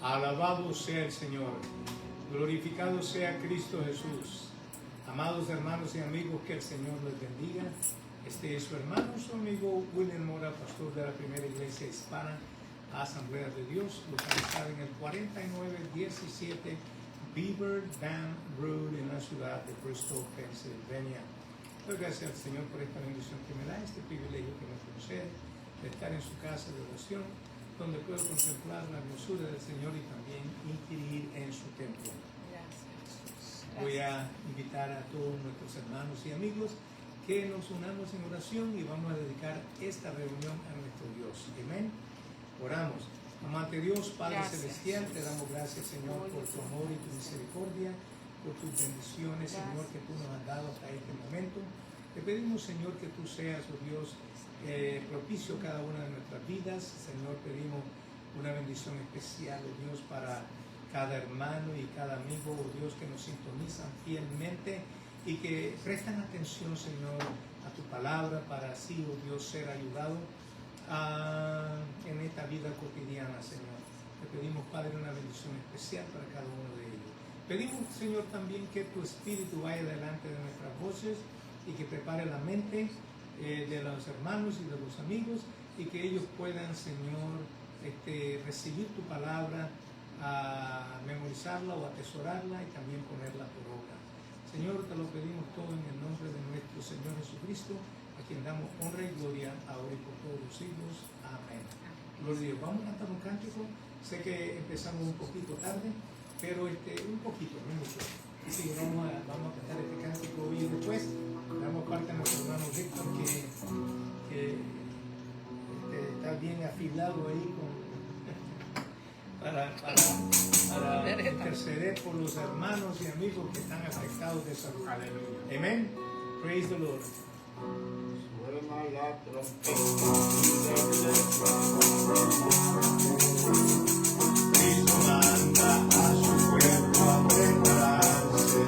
Alabado sea el Señor. Glorificado sea Cristo Jesús. Amados hermanos y amigos, que el Señor les bendiga. Este es su hermano, su amigo William Mora, pastor de la primera iglesia hispana Asamblea de Dios, localizada en el 4917 Beaver Dam Road en la ciudad de Bristol, Pennsylvania. Doy gracias al Señor por esta bendición que me da, este privilegio que me concede de estar en su casa de oración, donde puedo contemplar la hermosura del Señor y también inquirir en su templo. Gracias. Voy a invitar a todos nuestros hermanos y amigos que nos unamos en oración y vamos a dedicar esta reunión a nuestro Dios. Amén. Oramos. Amante Dios, Padre Celestial, te damos gracias, Señor, por tu amor y tu misericordia, por tus bendiciones, Señor, que tú nos has dado hasta este momento. Te pedimos, Señor, que tú seas, oh Dios, propicio a cada una de nuestras vidas. Señor, pedimos una bendición especial, oh Dios, para cada hermano y cada amigo, oh Dios, que nos sintonizan fielmente y que prestan atención, Señor, a tu palabra para así, oh Dios, ser ayudado en esta vida cotidiana, Señor. Te pedimos, Padre, una bendición especial para cada uno de ellos. Pedimos, Señor, también que tu Espíritu vaya delante de nuestras voces y que prepare la mente de los hermanos y de los amigos y que ellos puedan, Señor, recibir tu palabra, a memorizarla o atesorarla y también ponerla por obra. Señor, te lo pedimos todo en el nombre de nuestro Señor Jesucristo, a quien damos honra y gloria ahora y por todos los siglos. Amén. Gloria a Dios. Vamos a cantar un cántico. Sé que empezamos un poquito tarde, pero un poquito, no mucho. Sí, vamos a cantar este cántico y después damos parte a nuestro hermano Víctor, que está bien afilado ahí para interceder por los hermanos y amigos que están afectados de salud. Aleluya. Amén. Praise the Lord. Suena la trompeta. Cristo manda a su pueblo a prepararse.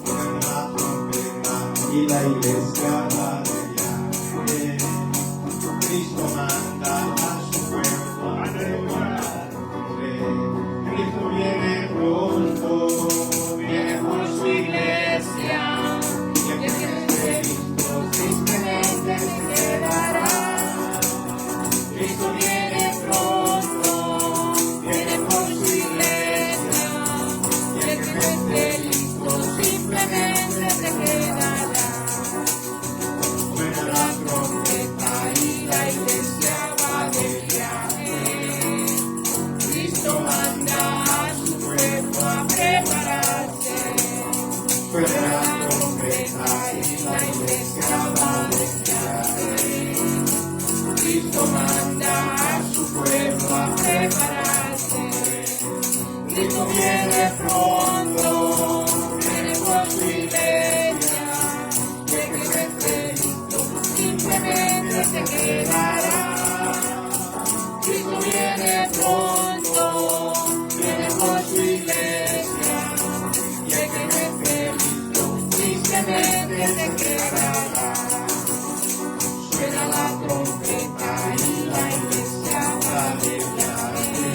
Suena la trompeta y la iglesia va de viaje. Cristo manda a su pueblo a prepararse. Cristo viene pronto, viene por su iglesia. Y el que esté listo simplemente se quedará. Cristo viene pronto, viene por su iglesia. Y el que esté listo simplemente se quedará. Suena la trompeta y la iglesia va de viaje. Cristo manda a su pueblo a prepararse. Suena la trompeta y la iglesia va de viaje. Cristo manda a su pueblo a prepararse. Cristo viene pronto, viene por su iglesia. Y el que esté listo simplemente se quedará. Cristo viene pronto, viene por su iglesia. Y el que esté listo simplemente se quedará. Suena la trompeta y la iglesia va de viaje.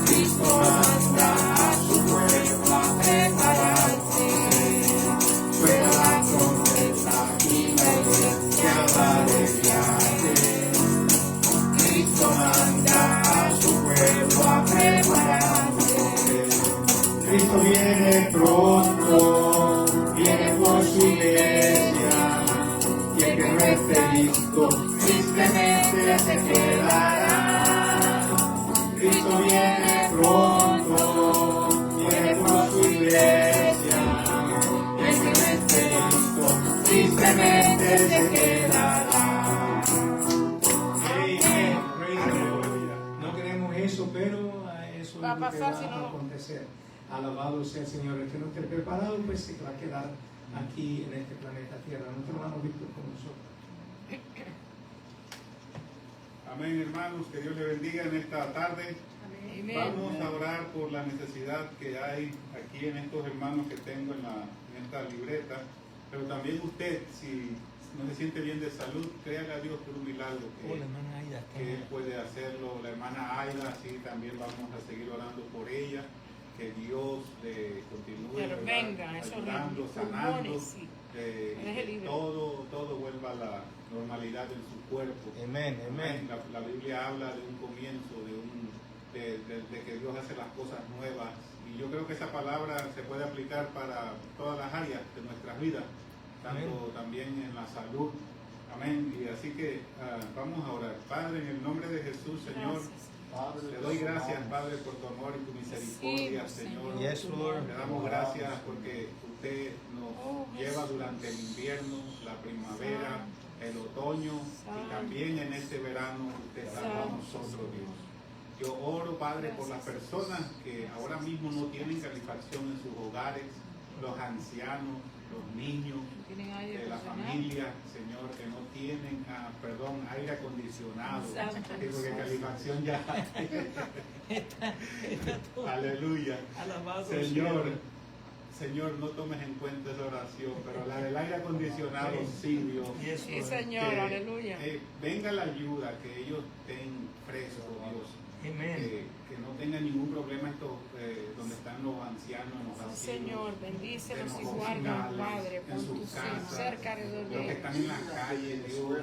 Cristo manda a su pueblo a prepararse. Suena la trompeta y la iglesia va de viaje. Cristo manda a su pueblo a prepararse. Cristo viene pronto, viene por su iglesia. Y el que no esté listo simplemente se quedará. Cristo viene pronto, viene por su iglesia. Y el que no esté listo simplemente se quedará. Amén. Praise the Lord. No queremos eso, pero eso Va a es lo que pasar va si no a lo- acontecer. Alabado sea el Señor. El que no esté preparado, pues se va a quedar aquí en este planeta Tierra. Nuestro hermano Víctor con nosotros. Amén, hermanos, que Dios le bendiga en esta tarde. Amén. Vamos a orar por la necesidad que hay aquí en estos hermanos que tengo en esta libreta, pero también usted, si no se siente bien de salud, créale a Dios por un milagro Oh, la hermana Aida está que Él mal. puede hacerlo. La hermana Aida, sí, también vamos a seguir orando por ella, que Dios le continúe, Pero ¿verdad?, venga, eso ayudando, es sanando, pulmones, sí. que Deje libre. todo vuelva a la normalidad en su cuerpo. Amén, amén. La Biblia habla de un comienzo, de que Dios hace las cosas nuevas, y yo creo que esa palabra se puede aplicar para todas las áreas de nuestras vidas, tanto Amén. también en la salud. Amén. Y así que vamos a orar. Padre, en el nombre de Jesús, Señor, Gracias. te doy gracias, Padre, por tu amor y tu misericordia, Sí, Señor. Yes, Lord. Te damos gracias porque usted nos Oh, lleva Jesús. durante el invierno, la primavera, el otoño y Santo. también en este verano usted salva a Santo. nosotros, Dios. Yo oro, Padre, por las personas que ahora mismo no tienen calefacción en sus hogares, los ancianos, los niños, Tienen aire la acondicionado. familia, Señor, que no tienen, aire acondicionado, Santo sí, porque Jesús. calefacción ya. Aleluya. Alabado Señor, no tomes en cuenta esa oración, pero la del aire acondicionado sí, Dios. Yes, Sí, Lord. Señor, Que, aleluya. venga la ayuda, que ellos estén frescos, Dios. Amén. Que no tengan ningún problema estos, donde están los ancianos, en los Sí, asilos, Señor, bendícelos en y los guarda, hospitales, Padre, en con sus tu casas, cerca alrededor los de que ellos. están en las calles, Dios,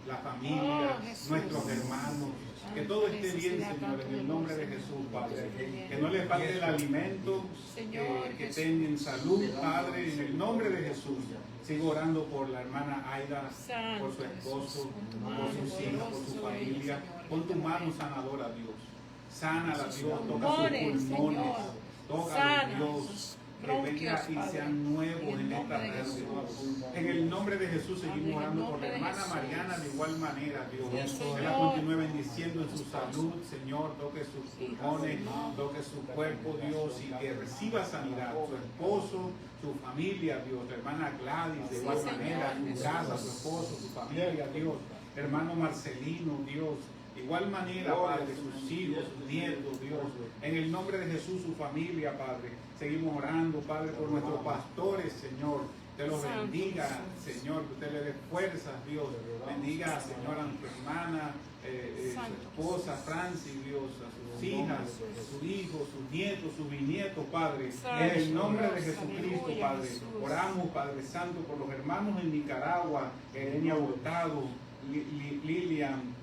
la familia, Oh, Jesús. nuestros hermanos, que todo esté bien, Señor, en el nombre de Jesús, Padre. Que no les falte el alimento, Señor, que Jesús. tengan salud, Padre, en el nombre de Jesús. Sigo orando por la hermana Aida, Santo por su esposo, Jesús, con tu por mano sus hijas, por su poderosa sobre ella, familia. Señor, Con tu en esta mano mañana. sanadora, Dios. Sánala, Dios, toca sus Pulmones, pulmones, Señor. toca Sana Dios, sus que bronquios, venga y Padre. sean nuevos En el en esta nombre de tarde. Jesús. En el nombre de Jesús Padre, seguimos en el orando por la nombre de hermana Jesús. Mariana de igual manera, Dios. Yes, Que Lord. la continúe bendiciendo en su salud, Señor, toque sus pulmones, toque su cuerpo, Dios, y que reciba sanidad. Su esposo, su familia, Dios, la hermana Gladys, de igual Sí, Señor, manera, su Jesús. casa, su esposo, su familia, Dios, hermano Marcelino, Dios, de igual manera, Padre, sus hijos, sus nietos, Dios, en el nombre de Jesús, su familia, Padre, seguimos orando, Padre, por nuestros pastores, Señor, te los Santo bendiga, Jesús. Señor, que usted le dé fuerzas, Dios, bendiga, Señor, a nuestra hermana, su Santo esposa, Francis, Dios, a sus hijas, sus hijos, sus nietos, sus bisnietos, Padre, Santo en el nombre de Dios, Jesucristo, aleluya, Padre, Jesús. oramos, Padre Santo, por los hermanos en Nicaragua, Erenia Hurtado, Lilian,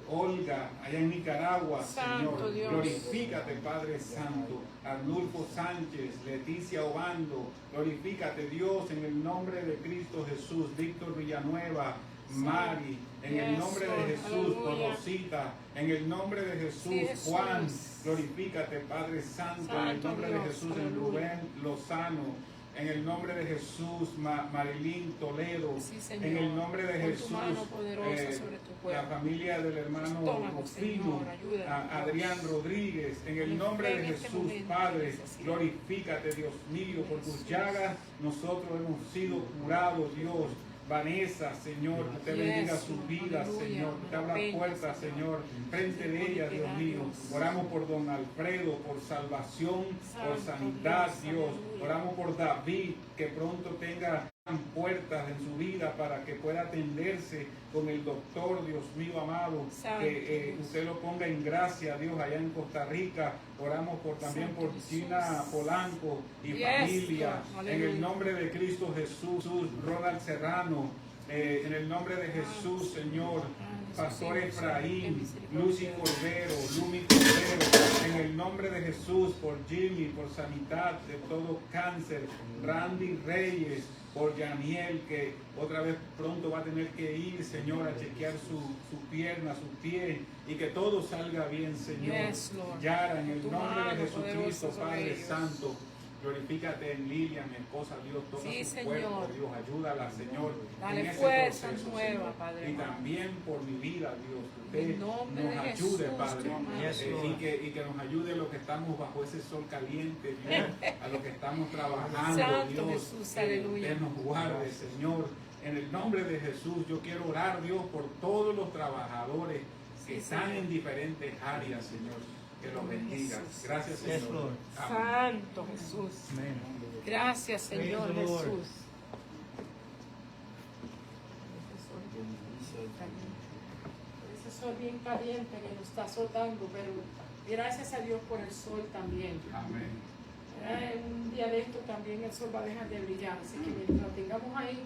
Olga, allá en Nicaragua, Santo Señor, Dios. glorifícate, Padre Santo, Arnulfo Sánchez, Leticia Obando, glorifícate, Dios, en el nombre de Cristo Jesús, Víctor Villanueva, Mari, en el Yes, nombre Lord. de Jesús, Aleluya. Rosita, en el nombre de Jesús, Sí, Jesús. Juan, glorifícate, Padre Santo, en el Santo nombre de Dios, Jesús, en aleluya. Rubén Lozano, en el nombre de Jesús, Marilyn Toledo, Sí, Señor. en el nombre de Con tu Jesús, mano poderosa sobre tu pueblo. la familia del hermano Estómago, Rufino, Señor, ayúdanos, a Adrián Rodríguez, en el nombre de En este Jesús, momento, Padre, necesidad. glorifícate, Dios mío, por tus Jesús. llagas nosotros hemos sido curados, Dios. Vanessa, Señor, que te Yes, bendiga su Lord. vida, Aleluya. Señor, que te abra Bendiga, puertas, Señor, frente de ella, Dios mío. Dios. Oramos por don Alfredo, por salvación, por Santo sanidad, Dios, Dios. aleluya. Oramos por David, que pronto tenga puertas en su vida para que pueda atenderse con el doctor, Dios mío amado, Santo que Dios. usted lo ponga en gracia, Dios, allá en Costa Rica. Oramos también Santo por Jesús. Gina Polanco y Yes, familia, Lord. en el Aleluya. nombre de Cristo Jesús. Ronald Serrano, en el nombre de Jesús, Señor. Pastor Efraín, Lucy Cordero, Lumi Cordero, en el nombre de Jesús, por Jimmy, por sanidad de todo cáncer, Randy Reyes, por Yaniel, que otra vez pronto va a tener que ir, Señor, a chequear su pierna, su pie, y que todo salga bien, Señor. Yes, Lord. Yara, en el Tu nombre de mano Jesucristo, poderosa sobre Padre ellos. Santo, glorifícate en Lilia, mi esposa, Dios, toca Sí, su Señor. cuerpo, Dios, ayúdala, Señor, Dale en ese fuerza proceso, nueva, Señor. Padre Y amado. también por mi vida, Dios, que En usted nombre nos de ayude, Jesús, Padre, tu amado. Yes, Lord. y que nos ayude los que estamos bajo ese sol caliente, Dios, a los que estamos trabajando, Santo Dios, Jesús, que aleluya. usted nos guarde, Señor. En el nombre de Jesús, yo quiero orar, Dios, por todos los trabajadores que Sí, están Señor. en diferentes áreas, Señor. Que los bendiga. Jesús. Gracias, Yes, Señor. Lord. Amén. Santo Jesús. Amén. Gracias, Señor Praise the Lord. Jesús. Ese sol bien caliente que nos está azotando, pero gracias a Dios por el sol también. Amén. Un día de esto también el sol va a dejar de brillar, así que mientras lo tengamos ahí,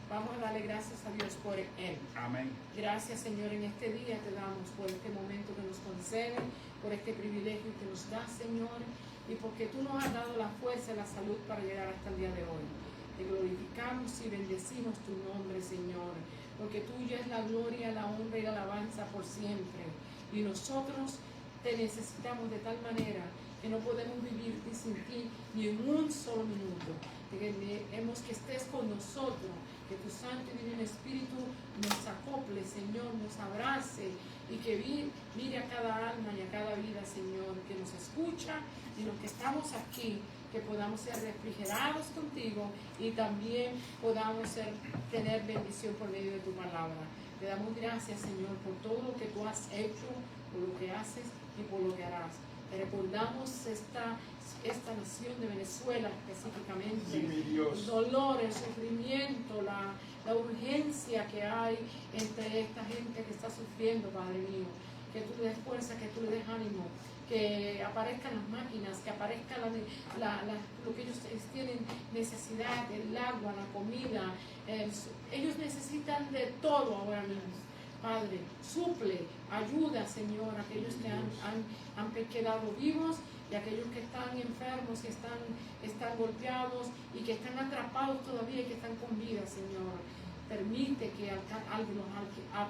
vamos a darle gracias a Dios por él. Amén. Gracias, Señor, en este día te damos por este momento que nos concede, por este privilegio que nos da, Señor, y porque tú nos has dado la fuerza y la salud para llegar hasta el día de hoy. Te glorificamos y bendecimos tu nombre, Señor, porque tuya es la gloria, la honra y la alabanza por siempre. Y nosotros te necesitamos de tal manera que no podemos vivir sin ti ni en un solo minuto. Queremos que estés con nosotros, que tu Santo y Divino Espíritu nos acople, Señor, nos abrace y que mire a cada alma y a cada vida, Señor, que nos escucha y los que estamos aquí, que podamos ser refrigerados contigo y también podamos tener bendición por medio de tu palabra. Te damos gracias, Señor, por todo lo que tú has hecho, por lo que haces y por lo que harás. Te recordamos esta nación de Venezuela específicamente, Sí, mi Dios. el dolor, el sufrimiento, la urgencia que hay entre esta gente que está sufriendo, Padre mío. Que tú le des fuerza, que tú le des ánimo, que aparezcan las máquinas, que aparezca lo que ellos tienen necesidad, el agua, la comida. Ellos necesitan de todo ahora mismo. Padre, suple, ayuda, Señor, a aquellos que han quedado vivos y a aquellos que están enfermos, que están golpeados y que están atrapados todavía y que están con vida, Señor. Permite que algunos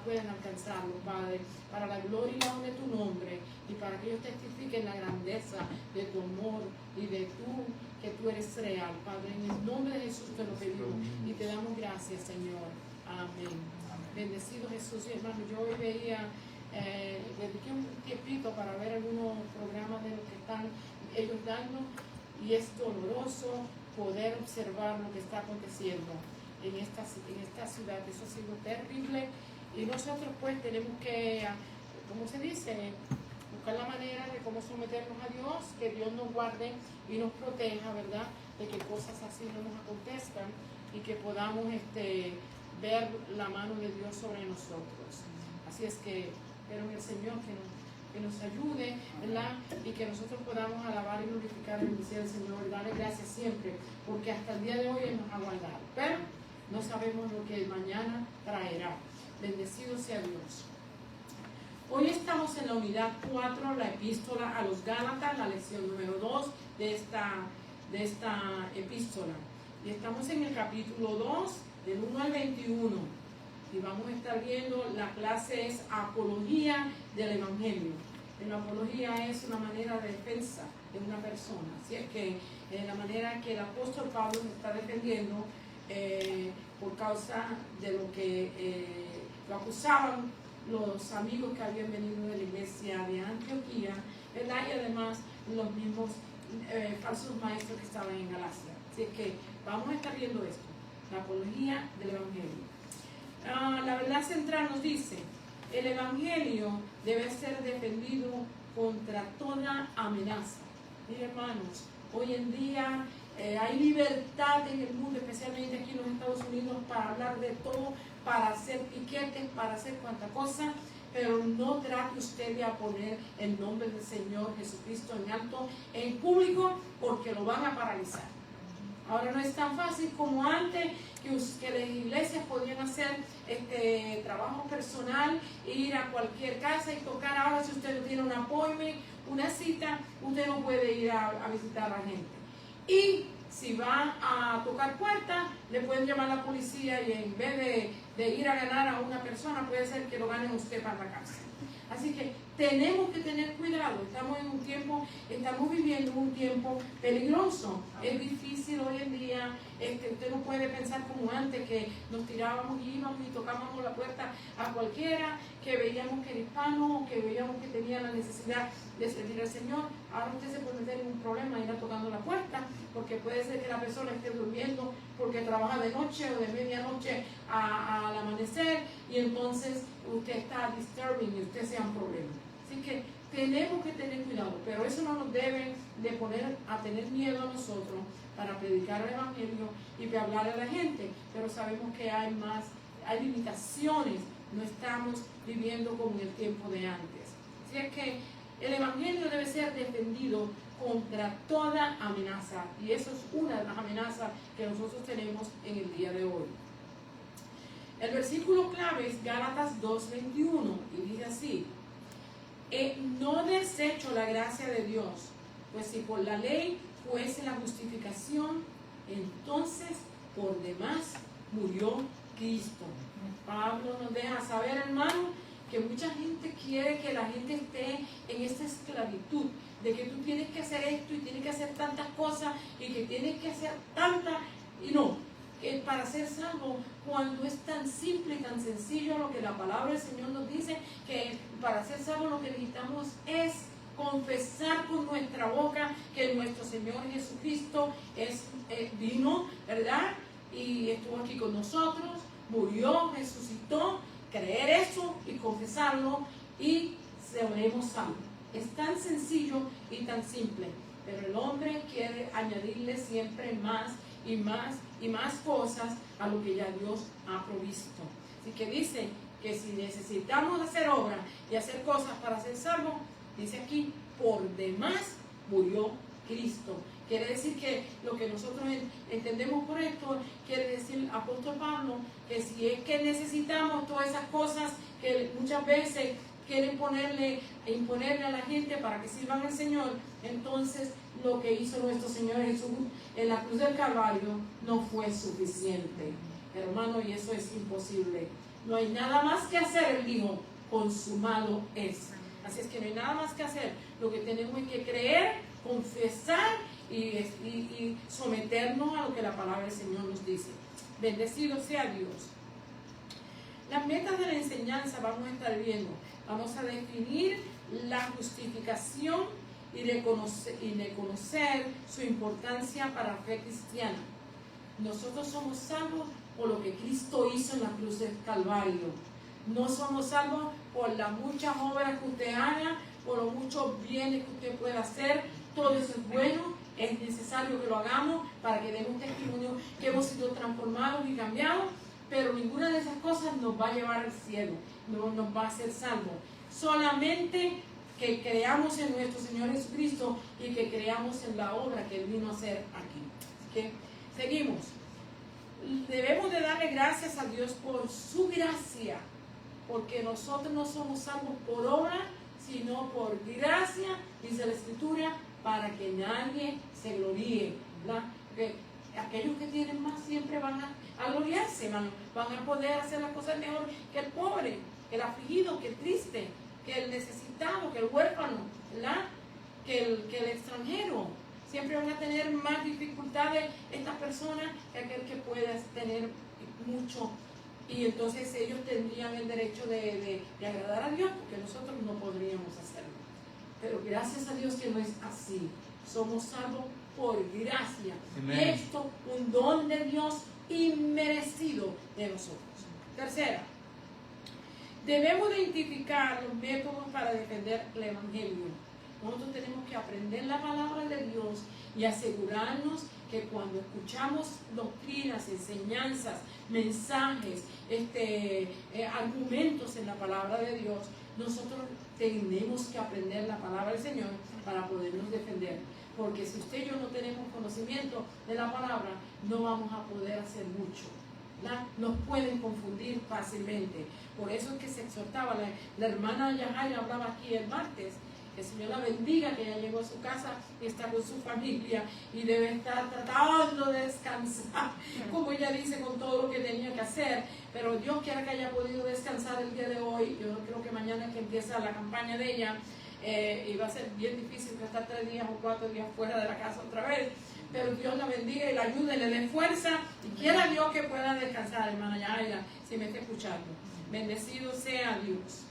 puedan alcanzarlo, Padre, para la gloria y la honra de tu nombre y para que ellos testifiquen la grandeza de tu amor y de que tú eres real, Padre. En el nombre de Jesús te lo pedimos y te damos gracias, Señor. Amén. Bendecido Jesús. Y hermano, yo hoy dediqué un tiempito para ver algunos programas de lo que están ellos dando y es doloroso poder observar lo que está aconteciendo en esta ciudad. Eso ha sido terrible y nosotros pues tenemos que, ¿cómo se dice?, buscar la manera de cómo someternos a Dios, que Dios nos guarde y nos proteja, ¿verdad?, de que cosas así no nos acontezcan y que podamos ver la mano de Dios sobre nosotros. Así es que espero en el Señor que nos ayude, ¿verdad?, y que nosotros podamos alabar y glorificar y bendecir al Señor y darle gracias siempre, porque hasta el día de hoy Él nos ha guardado, pero no sabemos lo que mañana traerá. Bendecido sea Dios. Hoy estamos en la unidad 4, la epístola a los Gálatas, la lección número 2 de esta epístola. Y estamos en el capítulo 2, del 1 al 21. Y vamos a estar viendo, la clase es apología del Evangelio. La apología es una manera de defensa de una persona. Así es que la manera que el apóstol Pablo se está defendiendo por causa de lo que lo acusaban los amigos que habían venido de la iglesia de Antioquía, ¿verdad?, y además los mismos falsos maestros que estaban en Galacia. Así es que vamos a estar viendo esto, la apología del Evangelio. La verdad central nos dice: el Evangelio debe ser defendido contra toda amenaza. Miren, hermanos, hoy en día hay libertad en el mundo, especialmente aquí en los Estados Unidos, para hablar de todo, para hacer piquetes, para hacer cuanta cosa, pero no trate usted de poner el nombre del Señor Jesucristo en alto, en público, porque lo van a paralizar. Ahora no es tan fácil como antes, que las iglesias podían hacer trabajo personal, ir a cualquier casa y tocar. Ahora, si usted no tiene un appointment, una cita, usted no puede ir a visitar a la gente. Y si va a tocar puertas, le pueden llamar a la policía y en vez de ir a ganar a una persona, puede ser que lo ganen usted para la cárcel. Así que tenemos que tener cuidado. Estamos viviendo un tiempo peligroso. Es difícil hoy en día. Usted no puede pensar como antes, que nos tirábamos y íbamos y tocábamos la puerta a cualquiera, que veíamos que era hispano o que veíamos que tenía la necesidad de servir al Señor. Ahora usted se puede meter en un problema y ir tocando la puerta, porque puede ser que la persona esté durmiendo porque trabaja de noche o de medianoche al amanecer, y entonces usted está disturbing y usted sea un problema. Así que tenemos que tener cuidado, pero eso no nos debe de poner a tener miedo a nosotros para predicar el Evangelio y para hablar a la gente. Pero sabemos que hay limitaciones no estamos viviendo como en el tiempo de antes. Así es que el Evangelio debe ser defendido contra toda amenaza, y eso es una de las amenazas que nosotros tenemos en el día de hoy. El versículo clave es Gálatas 2:21 y dice así: no desecho la gracia de Dios, pues si por la ley fuese la justificación, entonces por demás murió Cristo. Pablo nos deja saber, hermano, que mucha gente quiere que la gente esté en esta esclavitud, de que tú tienes que hacer esto y tienes que hacer tantas cosas y que tienes que hacer tantas, y no, que para ser salvo, cuando es tan simple y tan sencillo lo que la palabra del Señor nos dice, que para ser salvo lo que necesitamos es confesar con nuestra boca que nuestro Señor Jesucristo vino, ¿verdad? Y estuvo aquí con nosotros, murió, resucitó, creer eso y confesarlo y seremos salvos. Es tan sencillo y tan simple, pero el hombre quiere añadirle siempre más y más y más cosas a lo que ya Dios ha provisto. Así que dice que si necesitamos hacer obras y hacer cosas para ser salvos, dice aquí, por demás murió Cristo. Quiere decir que lo que nosotros entendemos por esto, quiere decir apóstol Pablo, que si es que necesitamos todas esas cosas que muchas veces quieren imponerle a la gente para que sirvan al Señor, entonces lo que hizo nuestro Señor Jesús en la cruz del Calvario no fue suficiente, hermano, y eso es imposible. No hay nada más que hacer, él dijo, consumado es. Así es que no hay nada más que hacer. Lo que tenemos es que creer, confesar y someternos a lo que la palabra del Señor nos dice. Bendecido sea Dios. Las metas de la enseñanza vamos a estar viendo. Vamos a definir la justificación y reconocer su importancia para la fe cristiana. Nosotros somos salvos por lo que Cristo hizo en la cruz del Calvario. No somos salvos por las muchas obras que usted haga, por los muchos bienes que usted pueda hacer. Todo eso es bueno, es necesario que lo hagamos para que demos testimonio que hemos sido transformados y cambiados, pero ninguna de esas cosas nos va a llevar al cielo, no nos va a hacer salvos. Solamente que creamos en nuestro Señor Jesucristo y que creamos en la obra que Él vino a hacer aquí. Así que seguimos. Debemos de darle gracias a Dios por su gracia, porque nosotros no somos salvos por obra, sino por gracia, dice la Escritura, para que nadie se gloríe, ¿verdad? Porque aquellos que tienen más siempre van a gloriarse, hermano, van a poder hacer las cosas mejor que el pobre, que el afligido, que el triste, que el necesitado, que el huérfano, ¿verdad? Que el extranjero. Siempre van a tener más dificultades estas personas que aquel que pueda tener mucho. Y entonces ellos tendrían el derecho de agradar a Dios, porque nosotros no podríamos hacerlo. Pero gracias a Dios que no es así. Somos salvos por gracia. Amén. Y esto, un don de Dios inmerecido de nosotros. Tercera, debemos identificar los métodos para defender el Evangelio. Nosotros tenemos que aprender la palabra de Dios y asegurarnos que cuando escuchamos doctrinas, enseñanzas, mensajes, argumentos en la palabra de Dios, nosotros tenemos que aprender la palabra del Señor para podernos defender. Porque si usted y yo no tenemos conocimiento de la palabra, no vamos a poder hacer mucho, ¿verdad? Nos pueden confundir fácilmente. Por eso es que se exhortaba, la hermana Yajaira hablaba aquí el martes, que el Señor la bendiga, que ella llegó a su casa y está con su familia y debe estar tratando de descansar, como ella dice, con todo lo que tenía que hacer. Pero Dios quiera que haya podido descansar el día de hoy. Yo creo que mañana es que empieza la campaña de ella, y va a ser bien difícil estar 3 días o 4 días fuera de la casa otra vez. Pero Dios la bendiga y la ayude, le dé fuerza y quiera Dios que pueda descansar, hermana Yaira, si me está escuchando. Bendecido sea Dios.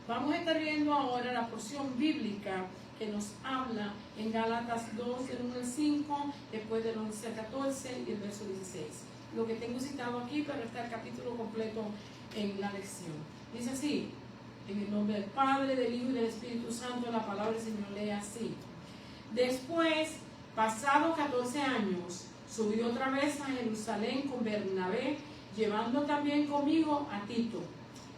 Vamos a estar viendo ahora la porción bíblica que nos habla en Gálatas 2, del 1 al 5, después del 11 al 14 y el verso 16. Lo que tengo citado aquí, pero está el capítulo completo en la lección. Dice así: en el nombre del Padre, del Hijo y del Espíritu Santo, la palabra del Señor lee así. Después, pasados 14 años, subí otra vez a Jerusalén con Bernabé llevando también conmigo a Tito.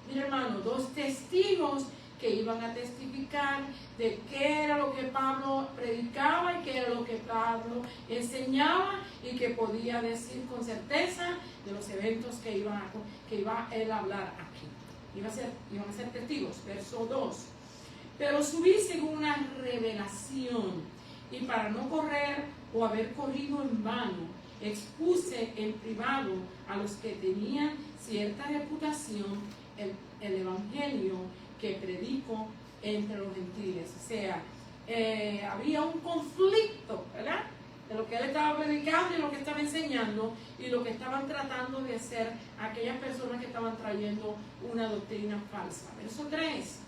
Mira, hermano, 2 testigos que iban a testificar de qué era lo que Pablo predicaba y qué era lo que Pablo enseñaba y que podía decir con certeza de los eventos que iba él a hablar aquí. Iban a ser testigos. Verso 2. Pero subí según una revelación, y para no correr o haber corrido en vano, expuse en privado a los que tenían cierta reputación el evangelio que predico entre los gentiles. O sea, había un conflicto, ¿verdad?, de lo que él estaba predicando y lo que estaba enseñando y lo que estaban tratando de hacer aquellas personas que estaban trayendo una doctrina falsa. Verso 3.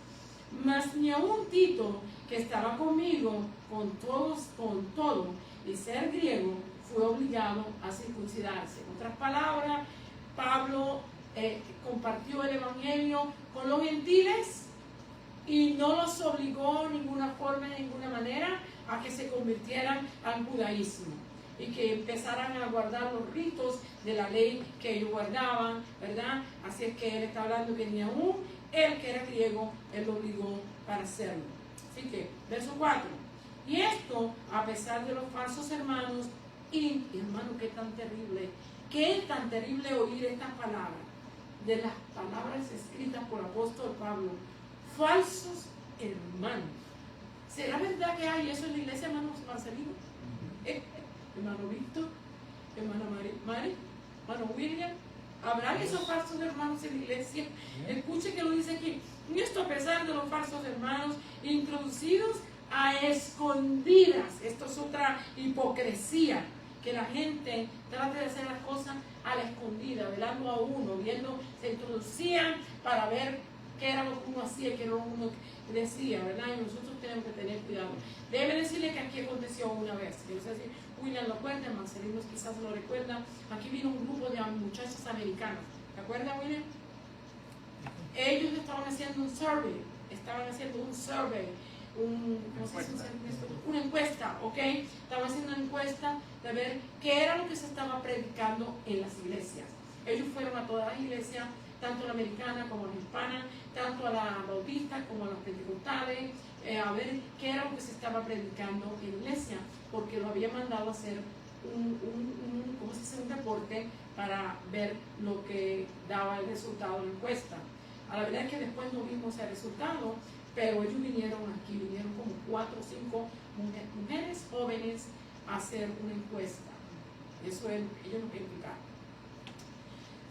Mas ni aun Tito, que estaba conmigo con todo y ser griego, fue obligado a circuncidarse. En otras palabras, Pablo compartió el evangelio con los gentiles y no los obligó de ninguna forma, de ninguna manera, a que se convirtieran al judaísmo y que empezaran a guardar los ritos de la ley que ellos guardaban, ¿verdad? Así es que él está hablando que ni aún él, que era griego, él lo obligó para hacerlo. Así que, verso 4. Y esto, a pesar de los falsos hermanos, y hermano, qué tan terrible oír estas palabras, de las palabras escritas por el apóstol Pablo, falsos hermanos. ¿Será verdad que hay eso en la iglesia, hermano Marcelino? Hermano Víctor, hermana Mari, hermano William. ¿Habrá esos falsos hermanos en la iglesia? Escuche que lo dice aquí. Y esto a pesar de los falsos hermanos introducidos a escondidas. Esto es otra hipocresía, que la gente trate de hacer las cosas a la escondida, velando a uno, viendo, se introducían para ver qué era lo que uno hacía, qué era lo que uno decía, ¿verdad? Y nosotros tenemos que tener cuidado. Debe decirle que aquí aconteció una vez. Yo no sé si William lo cuenta, Marcelino quizás lo recuerda. Aquí vino un grupo de muchachos americanos. ¿Te acuerdas, William? Ellos estaban haciendo un survey. Una encuesta, ¿ok? Estaban haciendo una encuesta de ver qué era lo que se estaba predicando en las iglesias. Ellos fueron a todas las iglesias, tanto la americana como la hispana, tanto a la bautista como a las pentecostales, a ver qué era lo que se estaba predicando en la iglesia, porque lo había mandado a hacer un reporte para ver lo que daba el resultado de la encuesta. A la verdad es que después no vimos el resultado, pero ellos vinieron como 4 o 5 mujeres jóvenes a hacer una encuesta. Eso es, ellos nos explicaron.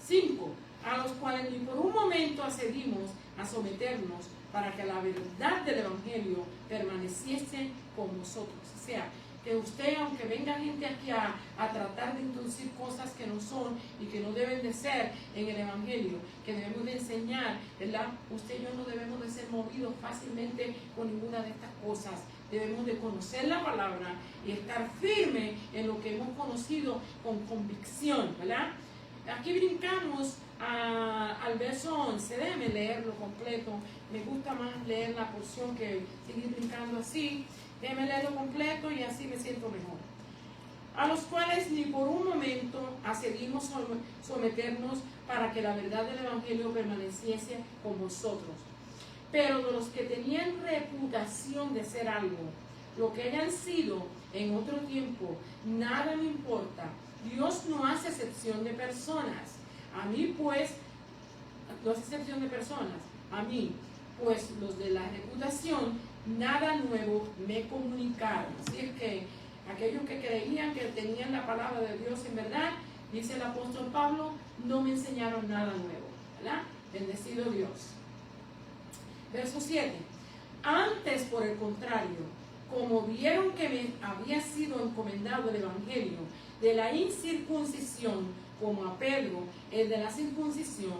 5. A los cuales ni por un momento accedimos a someternos para que la verdad del evangelio permaneciese con nosotros. O sea, que usted, aunque venga gente aquí a tratar de introducir cosas que no son y que no deben de ser en el evangelio, que debemos de enseñar, ¿verdad? Usted y yo no debemos de ser movidos fácilmente con ninguna de estas cosas. Debemos de conocer la palabra y estar firme en lo que hemos conocido con convicción, ¿verdad? Aquí brincamos al verso 11. Déjeme leerlo completo. Me gusta más leer la porción que seguir brincando así. Déjeme leerlo completo y así me siento mejor. A los cuales ni por un momento accedimos a someternos para que la verdad del evangelio permaneciese con vosotros. Pero de los que tenían reputación de ser algo, lo que hayan sido en otro tiempo, nada me importa. Dios no hace excepción de personas. A mí pues, no hace excepción de personas. A mí, pues los de la reputación, nada nuevo me comunicaron. Así es que aquellos que creían que tenían la palabra de Dios en verdad, dice el apóstol Pablo, no me enseñaron nada nuevo, ¿verdad? Bendecido Dios. Verso 7. Antes, por el contrario, como vieron que me había sido encomendado el evangelio de la incircuncisión, como a Pedro el de la circuncisión,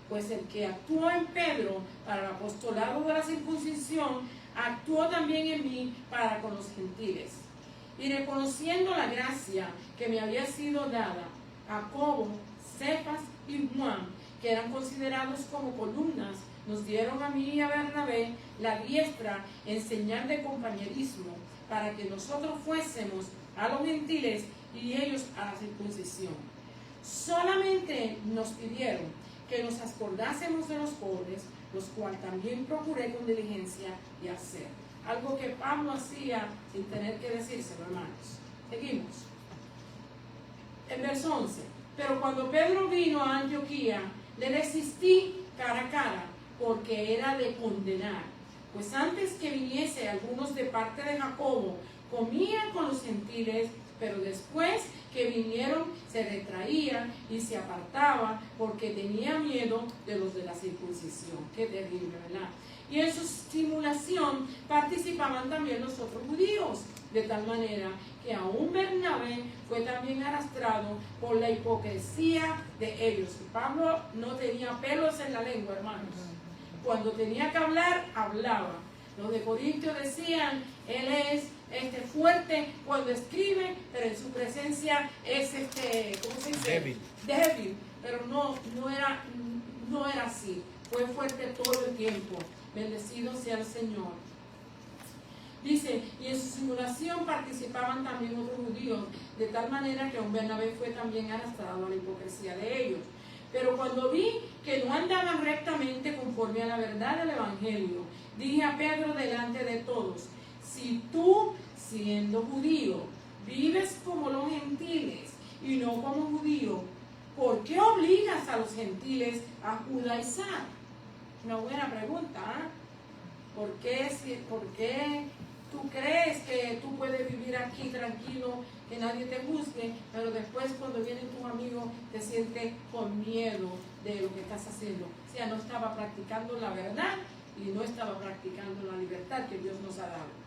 pues el que actuó en Pedro para el apostolado de la circuncisión, actuó también en mí para con los gentiles. Y reconociendo la gracia que me había sido dada, Jacobo, Cefas y Juan, que eran considerados como columnas, nos dieron a mí y a Bernabé la diestra en señal de compañerismo, para que nosotros fuésemos a los gentiles y ellos a la circuncisión. Solamente nos pidieron que nos acordásemos de los pobres, los cuales también procuré con diligencia y hacer. Algo que Pablo hacía sin tener que decírselo, hermanos. Seguimos. El verso 11. Pero cuando Pedro vino a Antioquía, le resistí cara a cara, porque era de condenar. Pues antes que viniese algunos de parte de Jacobo, comían con los gentiles, pero después que vinieron se retraía y se apartaba porque tenía miedo de los de la circuncisión. Qué terrible, ¿verdad? Y en su simulación participaban también los otros judíos, de tal manera que aún Bernabé fue también arrastrado por la hipocresía de ellos. Y Pablo no tenía pelos en la lengua, hermanos. Cuando tenía que hablar, hablaba. Los de Corintio decían, él es fuerte cuando escribe, pero en su presencia es ¿cómo se dice? Débil. Pero no era así. Fue fuerte todo el tiempo. Bendecido sea el Señor. Dice, y en su simulación participaban también otros judíos, de tal manera que un Bernabé fue también arrastrado a la hipocresía de ellos. Pero cuando vi que no andaban rectamente conforme a la verdad del Evangelio, dije a Pedro delante de todos, si tú, siendo judío, vives como los gentiles y no como judío, ¿por qué obligas a los gentiles a judaizar? Una buena pregunta, ¿eh? ¿Por qué tú crees que tú puedes vivir aquí tranquilo, que nadie te juzgue, pero después cuando vienen tus amigos te sientes con miedo de lo que estás haciendo? O sea, no estaba practicando la verdad y no estaba practicando la libertad que Dios nos ha dado.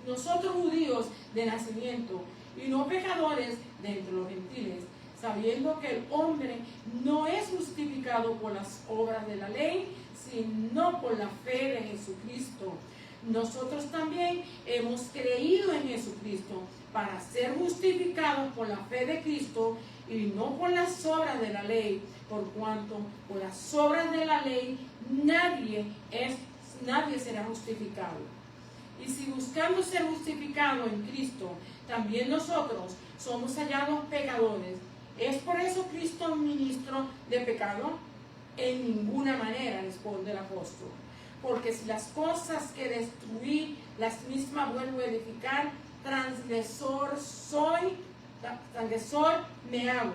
Nosotros judíos de nacimiento y no pecadores de entre los gentiles, sabiendo que el hombre no es justificado por las obras de la ley, sino por la fe de Jesucristo. Nosotros también hemos creído en Jesucristo para ser justificados por la fe de Cristo y no por las obras de la ley, por cuanto por las obras de la ley nadie será justificado. Y si buscando ser justificado en Cristo, también nosotros somos hallados pecadores, ¿es por eso Cristo ministro de pecado? En ninguna manera, responde el apóstol. Porque si las cosas que destruí, las mismas vuelvo a edificar, transgresor me hago.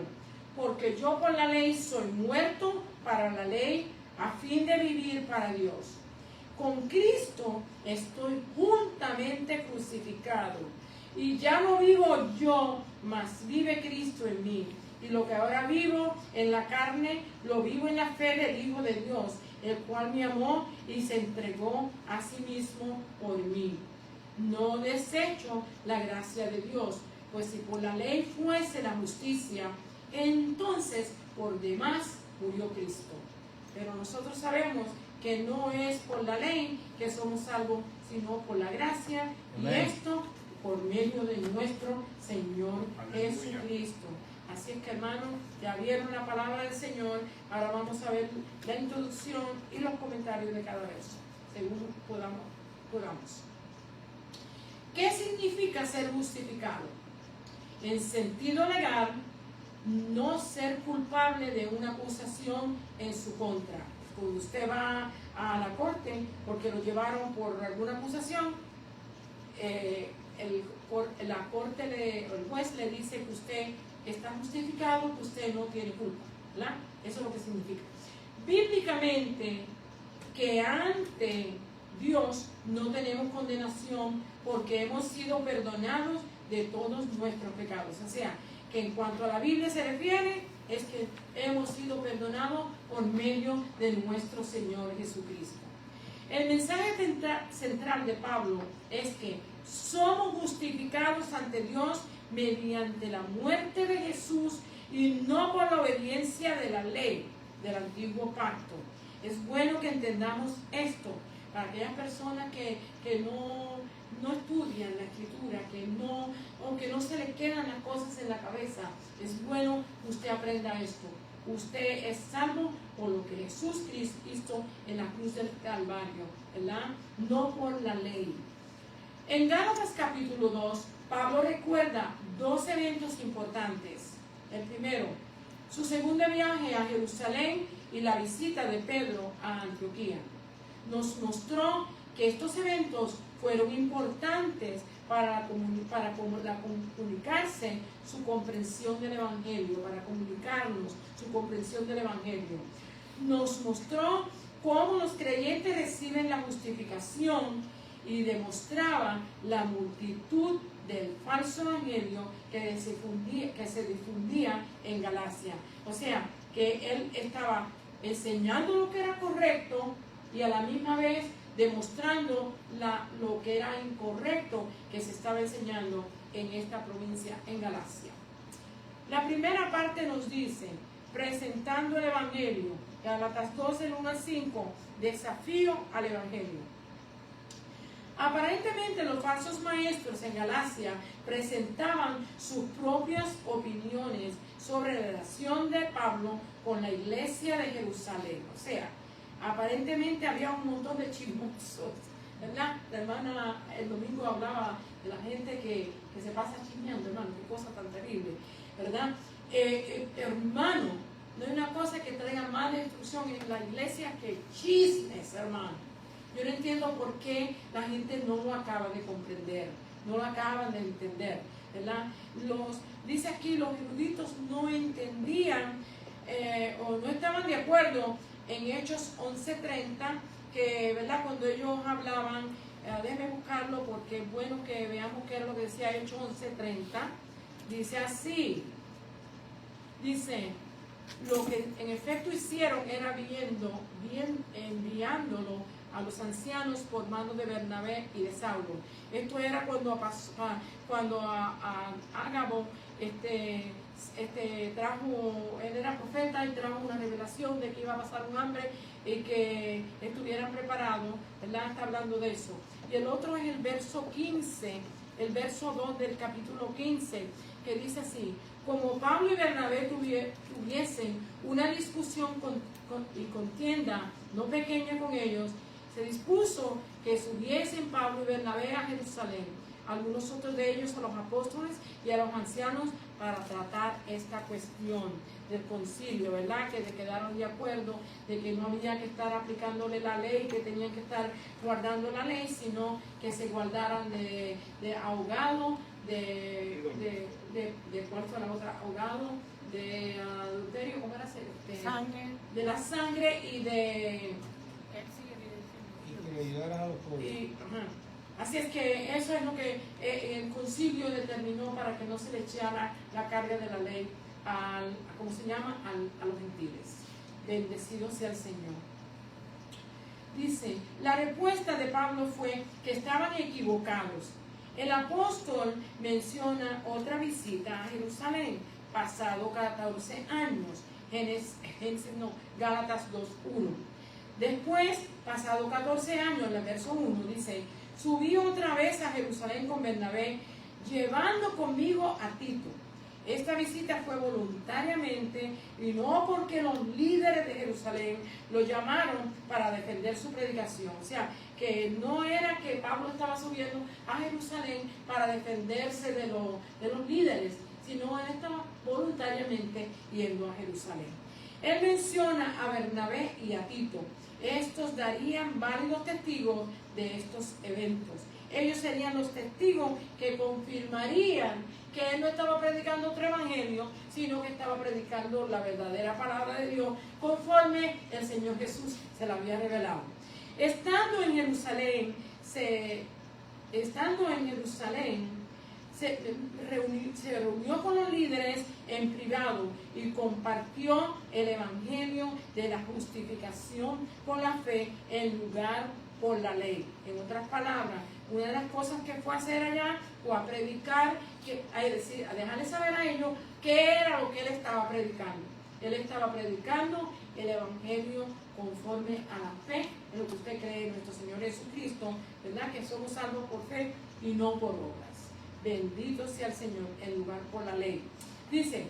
Porque yo por la ley soy muerto para la ley, a fin de vivir para Dios. Con Cristo estoy juntamente crucificado. Y ya no vivo yo, mas vive Cristo en mí. Y lo que ahora vivo en la carne, lo vivo en la fe del Hijo de Dios, el cual me amó y se entregó a sí mismo por mí. No desecho la gracia de Dios, pues si por la ley fuese la justicia, entonces por demás murió Cristo. Pero nosotros sabemos que no es por la ley que somos salvos, sino por la gracia. Amén. Y esto por medio de nuestro Señor Jesucristo. Así es que, hermanos, ya vieron la palabra del Señor. Ahora vamos a ver la introducción y los comentarios de cada verso, según podamos. ¿Qué significa ser justificado? En sentido legal, no ser culpable de una acusación en su contra. Cuando usted va a la corte porque lo llevaron por alguna acusación, el juez le dice que usted está justificado, que usted no tiene culpa, ¿verdad? Eso es lo que significa. Bíblicamente, que ante Dios no tenemos condenación porque hemos sido perdonados de todos nuestros pecados. O sea, que en cuanto a la Biblia se refiere, es que hemos sido perdonados por medio de nuestro Señor Jesucristo. El mensaje central de Pablo es que somos justificados ante Dios mediante la muerte de Jesús y no por la obediencia de la ley del antiguo pacto. Es bueno que entendamos esto para aquellas personas que no estudian la escritura, aunque no se le quedan las cosas en la cabeza. Es bueno que usted aprenda esto. Usted es salvo por lo que Jesús hizo en la cruz del Calvario, ¿verdad? No por la ley. En Gálatas capítulo 2, Pablo recuerda dos eventos importantes. El primero, su segundo viaje a Jerusalén y la visita de Pedro a Antioquía. Nos mostró que estos eventos fueron importantes para comunicarse su comprensión del Evangelio, para comunicarnos su comprensión del Evangelio. Nos mostró cómo los creyentes reciben la justificación y demostraba la multitud del falso evangelio que se difundía en Galacia. O sea, que él estaba enseñando lo que era correcto y a la misma vez demostrando lo que era incorrecto que se estaba enseñando en esta provincia, en Galacia. La primera parte nos dice, presentando el Evangelio, Gálatas 2, del 1 al 5, desafío al Evangelio. Aparentemente los falsos maestros en Galacia presentaban sus propias opiniones sobre la relación de Pablo con la iglesia de Jerusalén. O sea, aparentemente había un montón de chismosos, ¿verdad? La hermana el domingo hablaba de la gente que se pasa chismeando, hermano, qué cosa tan terrible, ¿verdad? Hermano, no hay una cosa que traiga más destrucción en la iglesia que chismes, hermano. Yo no entiendo por qué la gente no lo acaba de comprender, no lo acaban de entender, ¿verdad? Dice aquí, los eruditos no entendían o no estaban de acuerdo en Hechos 11:30, que, ¿verdad? Cuando ellos hablaban, déjenme buscarlo porque es bueno que veamos qué era lo que decía Hechos 11:30. Dice así, dice, lo que en efecto hicieron era enviándolo a los ancianos por mano de Bernabé y de Saulo. Esto era cuando Ágabo trajo, él era profeta y trajo una revelación de que iba a pasar un hambre y que estuvieran preparados, ¿verdad? Está hablando de eso. Y el otro es el verso 15, el verso 2 del capítulo 15, que dice así, como Pablo y Bernabé tuviesen una discusión y contienda no pequeña con ellos, se dispuso que subiesen Pablo y Bernabé a Jerusalén, algunos otros de ellos a los apóstoles y a los ancianos para tratar esta cuestión del concilio, ¿verdad? Que se quedaron de acuerdo de que no había que estar aplicándole la ley, que tenían que estar guardando la ley, sino que se guardaran de ahogado, ¿cuál fue la otra? Ahogado, de adulterio, ¿cómo era? Sangre. De la sangre y de... Y que le ayudaran a los pobres. Así es que eso es lo que el concilio determinó para que no se le echara la carga de la ley ¿cómo se llama? A los gentiles. Bendecido sea el Señor. Dice, la respuesta de Pablo fue que estaban equivocados. El apóstol menciona otra visita a Jerusalén, pasado 14 años, Gálatas 2:1. Después, pasado 14 años, en el verso 1 dice, subí otra vez a Jerusalén con Bernabé, llevando conmigo a Tito. Esta visita fue voluntariamente y no porque los líderes de Jerusalén lo llamaron para defender su predicación. O sea, que no era que Pablo estaba subiendo a Jerusalén para defenderse de los líderes, sino él estaba voluntariamente yendo a Jerusalén. Él menciona a Bernabé y a Tito. Estos darían válidos testigos de estos eventos. Ellos serían los testigos que confirmarían que él no estaba predicando otro evangelio, sino que estaba predicando la verdadera palabra de Dios, conforme el Señor Jesús se la había revelado. Estando en Jerusalén, se reunió con los líderes en privado y compartió el evangelio de la justificación por la fe en lugar por la ley. En otras palabras, una de las cosas que fue a hacer allá fue a predicar, a dejarles saber a ellos qué era lo que él estaba predicando. Él estaba predicando el evangelio conforme a la fe, en lo que usted cree en nuestro Señor Jesucristo, ¿verdad? Que somos salvos por fe y no por obras. Bendito sea el Señor, en lugar por la ley. Dice,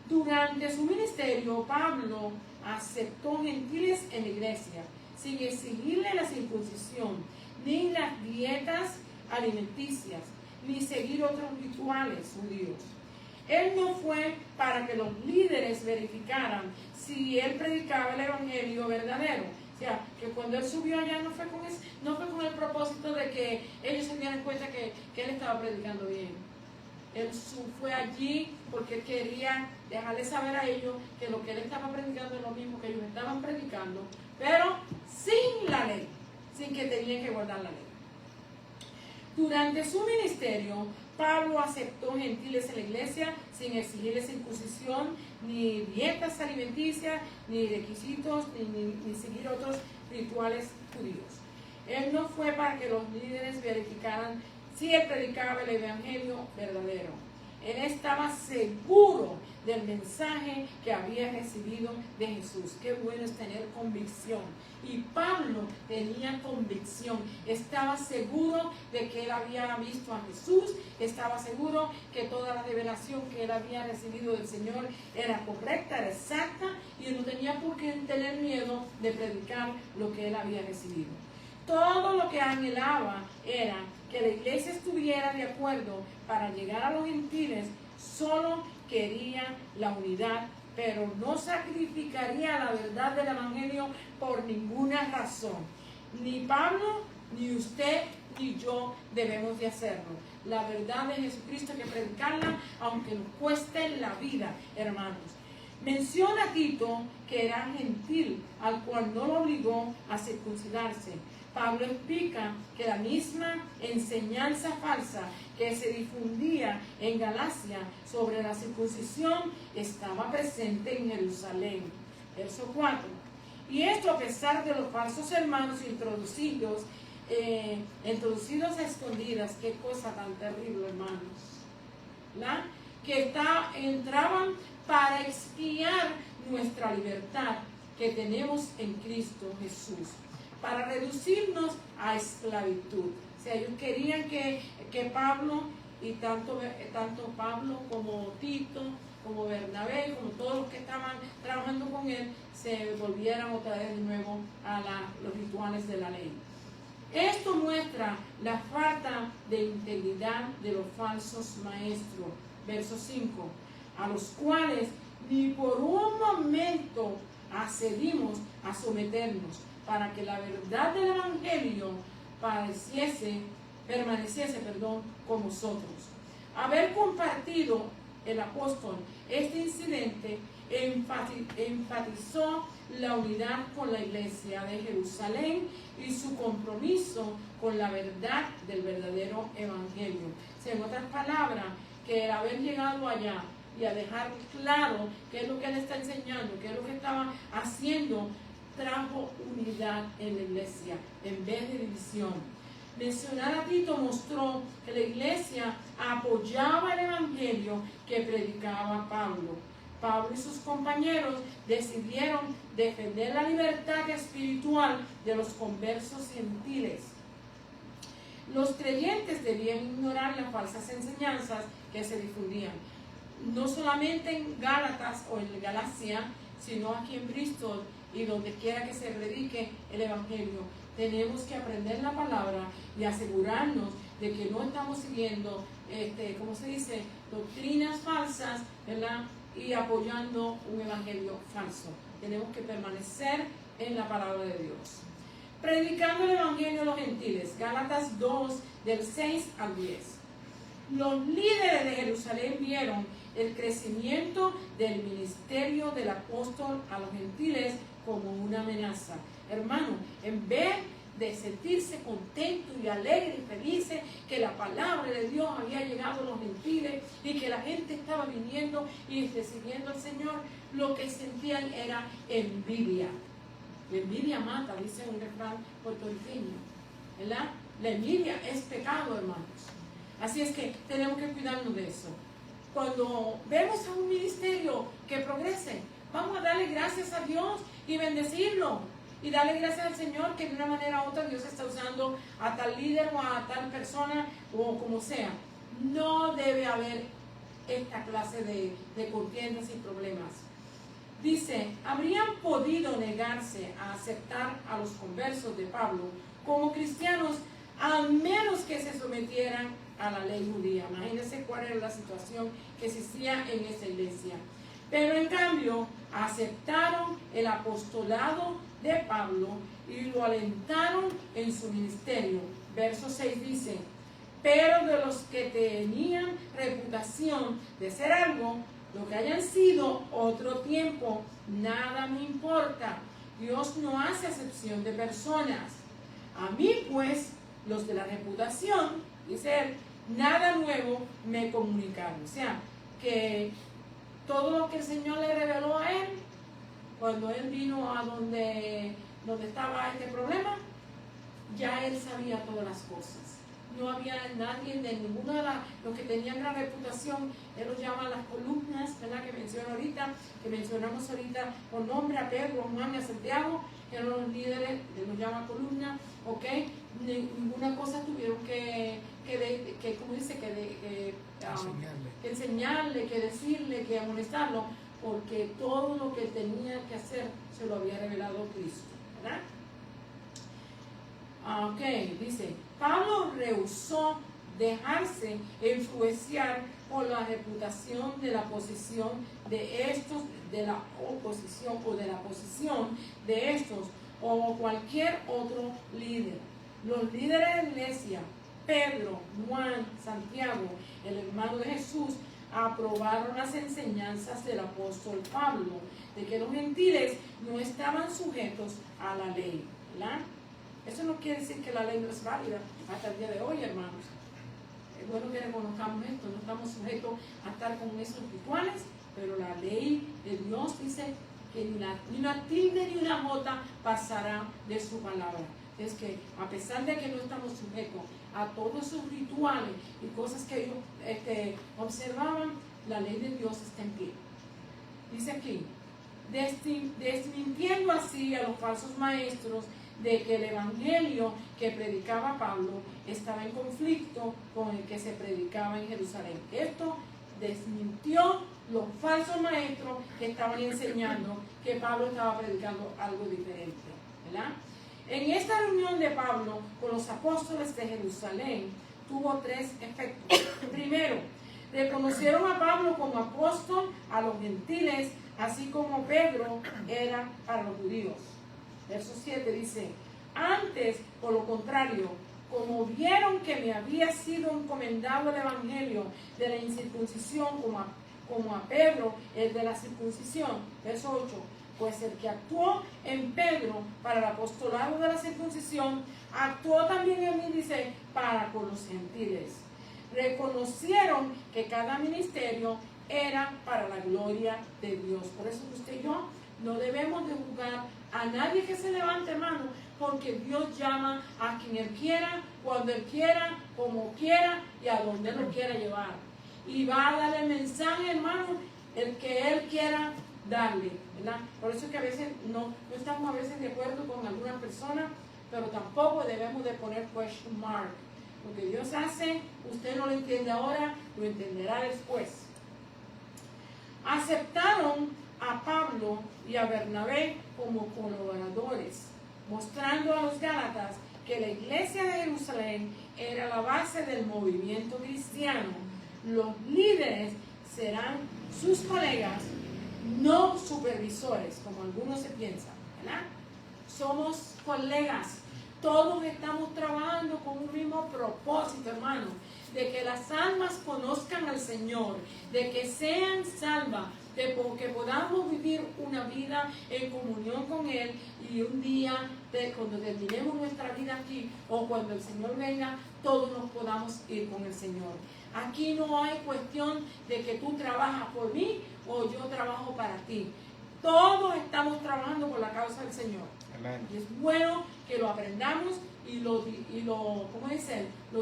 durante su ministerio, Pablo aceptó gentiles en la iglesia, sin exigirle la circuncisión, ni las dietas alimenticias, ni seguir otros rituales judíos. Él no fue para que los líderes verificaran si él predicaba el evangelio verdadero. O sea, que cuando él subió allá no fue con el propósito de que ellos se dieran cuenta que él estaba predicando bien. Él fue allí porque él quería dejarles saber a ellos que lo que él estaba predicando es lo mismo que ellos estaban predicando, pero sin la ley, sin que tenían que guardar la ley. Durante su ministerio, Pablo aceptó gentiles en la iglesia sin exigirles circuncisión, ni dietas alimenticias, ni requisitos, ni seguir otros rituales judíos. Él no fue para que los líderes verificaran si él predicaba el evangelio verdadero. Él estaba seguro del mensaje que había recibido de Jesús. Qué bueno es tener convicción. Y Pablo tenía convicción. Estaba seguro de que él había visto a Jesús. Estaba seguro que toda la revelación que él había recibido del Señor era correcta, era exacta. Y él no tenía por qué tener miedo de predicar lo que él había recibido. Todo lo que anhelaba era que la iglesia estuviera de acuerdo para llegar a los gentiles. Solo quería la unidad, pero no sacrificaría la verdad del evangelio por ninguna razón. Ni Pablo, ni usted, ni yo debemos de hacerlo. La verdad de Jesucristo hay que predicarla, aunque nos cueste la vida, hermanos. Menciona a Tito que era gentil, al cual no lo obligó a circuncidarse. Pablo explica que la misma enseñanza falsa que se difundía en Galacia sobre la circuncisión estaba presente en Jerusalén. Verso 4. Y esto a pesar de los falsos hermanos introducidos a escondidas. Qué cosa tan terrible, hermanos. ¿La? Que entraban para expiar nuestra libertad que tenemos en Cristo Jesús, para reducirnos a esclavitud. O sea, ellos querían que Pablo, y tanto Pablo como Tito, como Bernabé, como todos los que estaban trabajando con él, se volvieran otra vez de nuevo a los rituales de la ley. Esto muestra la falta de integridad de los falsos maestros. Verso 5, a los cuales ni por un momento accedimos a someternos, para que la verdad del evangelio permaneciese con nosotros. Haber compartido el apóstol este incidente enfatizó la unidad con la iglesia de Jerusalén y su compromiso con la verdad del verdadero evangelio. O sea, en otras palabras, que el haber llegado allá y a dejar claro qué es lo que él está enseñando, qué es lo que estaba haciendo, trajo unidad en la iglesia en vez de división. Mencionar a Tito mostró que la iglesia apoyaba el evangelio que predicaba Pablo. Pablo y sus compañeros decidieron defender la libertad espiritual de los conversos gentiles. Los creyentes debían ignorar las falsas enseñanzas que se difundían, no solamente en Gálatas o en Galacia, sino aquí en Bristol y donde quiera que se predique el evangelio. Tenemos que aprender la palabra y asegurarnos de que no estamos siguiendo, doctrinas falsas, ¿verdad? Y apoyando un evangelio falso. Tenemos que permanecer en la palabra de Dios. Predicando el evangelio a los gentiles, Gálatas 2, del 6 al 10. Los líderes de Jerusalén vieron el crecimiento del ministerio del apóstol a los gentiles como una amenaza. Hermano, en vez de sentirse contento y alegre y felices que la palabra de Dios había llegado a los gentiles y que la gente estaba viniendo y recibiendo al Señor, lo que sentían era envidia. La envidia mata, dice un refrán puertorriqueño, ¿verdad? La envidia es pecado, hermanos. Así es que tenemos que cuidarnos de eso. Cuando vemos a un ministerio que progrese, vamos a darle gracias a Dios y bendecirlo. Y darle gracias al Señor que de una manera u otra Dios está usando a tal líder o a tal persona o como sea. No debe haber esta clase de contiendas y problemas. Dice, habrían podido negarse a aceptar a los conversos de Pablo como cristianos a menos que se sometieran a la ley judía. Imagínense cuál era la situación que existía en esa iglesia. Pero en cambio aceptaron el apostolado de Pablo y lo alentaron en su ministerio. Verso 6 dice: pero de los que tenían reputación de ser algo, lo que hayan sido otro tiempo, nada me importa. Dios no hace acepción de personas. A mí pues, los de la reputación, dice él, nada nuevo me comunicaron. O sea, que todo lo que el Señor le reveló a él, cuando él vino a donde estaba este problema, ya él sabía todas las cosas. No había nadie de ninguna de los que tenían gran reputación. Él los llama las columnas, ¿verdad? Que mencionamos ahorita con nombre a Pedro, Juan y a Santiago, que eran los líderes, él los llama columnas, ¿ok? Ninguna cosa tuvieron que enseñarle, que decirle, que amonestarlo, porque todo lo que tenía que hacer se lo había revelado Cristo, ¿verdad? Ok, dice, Pablo rehusó dejarse influenciar por la reputación de la posición de estos, de la oposición o de la posición de estos o cualquier otro líder. Los líderes de la iglesia, Pedro, Juan, Santiago, el hermano de Jesús, aprobaron las enseñanzas del apóstol Pablo, de que los gentiles no estaban sujetos a la ley, ¿verdad? Eso no quiere decir que la ley no es válida hasta el día de hoy, hermanos. Es bueno que reconozcamos esto, no estamos sujetos a estar con esos rituales, pero la ley de Dios dice que ni una tilde ni una jota pasará de su palabra. Es que a pesar de que no estamos sujetos a todos esos rituales y cosas que ellos observaban, la ley de Dios está en pie. Dice aquí, desmintiendo así a los falsos maestros de que el evangelio que predicaba Pablo estaba en conflicto con el que se predicaba en Jerusalén. Esto desmintió los falsos maestros que estaban enseñando que Pablo estaba predicando algo diferente, ¿verdad? En esta reunión de Pablo con los apóstoles de Jerusalén tuvo tres efectos. Primero, reconocieron a Pablo como apóstol a los gentiles, así como Pedro era para los judíos. Verso 7 dice, antes, por lo contrario, como vieron que me había sido encomendado el evangelio de la incircuncisión como a Pedro el de la circuncisión. Verso 8, pues el que actuó en Pedro para el apostolado de la circuncisión, actuó también en mí, dice, para con los gentiles. Reconocieron que cada ministerio era para la gloria de Dios. Por eso usted y yo no debemos de juzgar a nadie que se levante, hermano, porque Dios llama a quien Él quiera, cuando Él quiera, como quiera y a donde Él lo quiera llevar. Y va a darle el mensaje, hermano, el que Él quiera darle, ¿verdad? Por eso es que a veces no estamos a veces de acuerdo con algunas personas, pero tampoco debemos de poner question mark. Lo que Dios hace, usted no lo entiende ahora, lo entenderá después. Aceptaron a Pablo y a Bernabé como colaboradores, mostrando a los gálatas que la iglesia de Jerusalén era la base del movimiento cristiano. Los líderes serán sus colegas, no supervisores, como algunos se piensan, ¿verdad? Somos colegas, todos estamos trabajando con un mismo propósito, hermano, de que las almas conozcan al Señor, de que sean salvas, de que podamos vivir una vida en comunión con Él y un día, cuando terminemos nuestra vida aquí o cuando el Señor venga, todos nos podamos ir con el Señor. Aquí no hay cuestión de que tú trabajas por mí o yo trabajo para ti. Todos estamos trabajando por la causa del Señor. Amén. Y es bueno que lo aprendamos y lo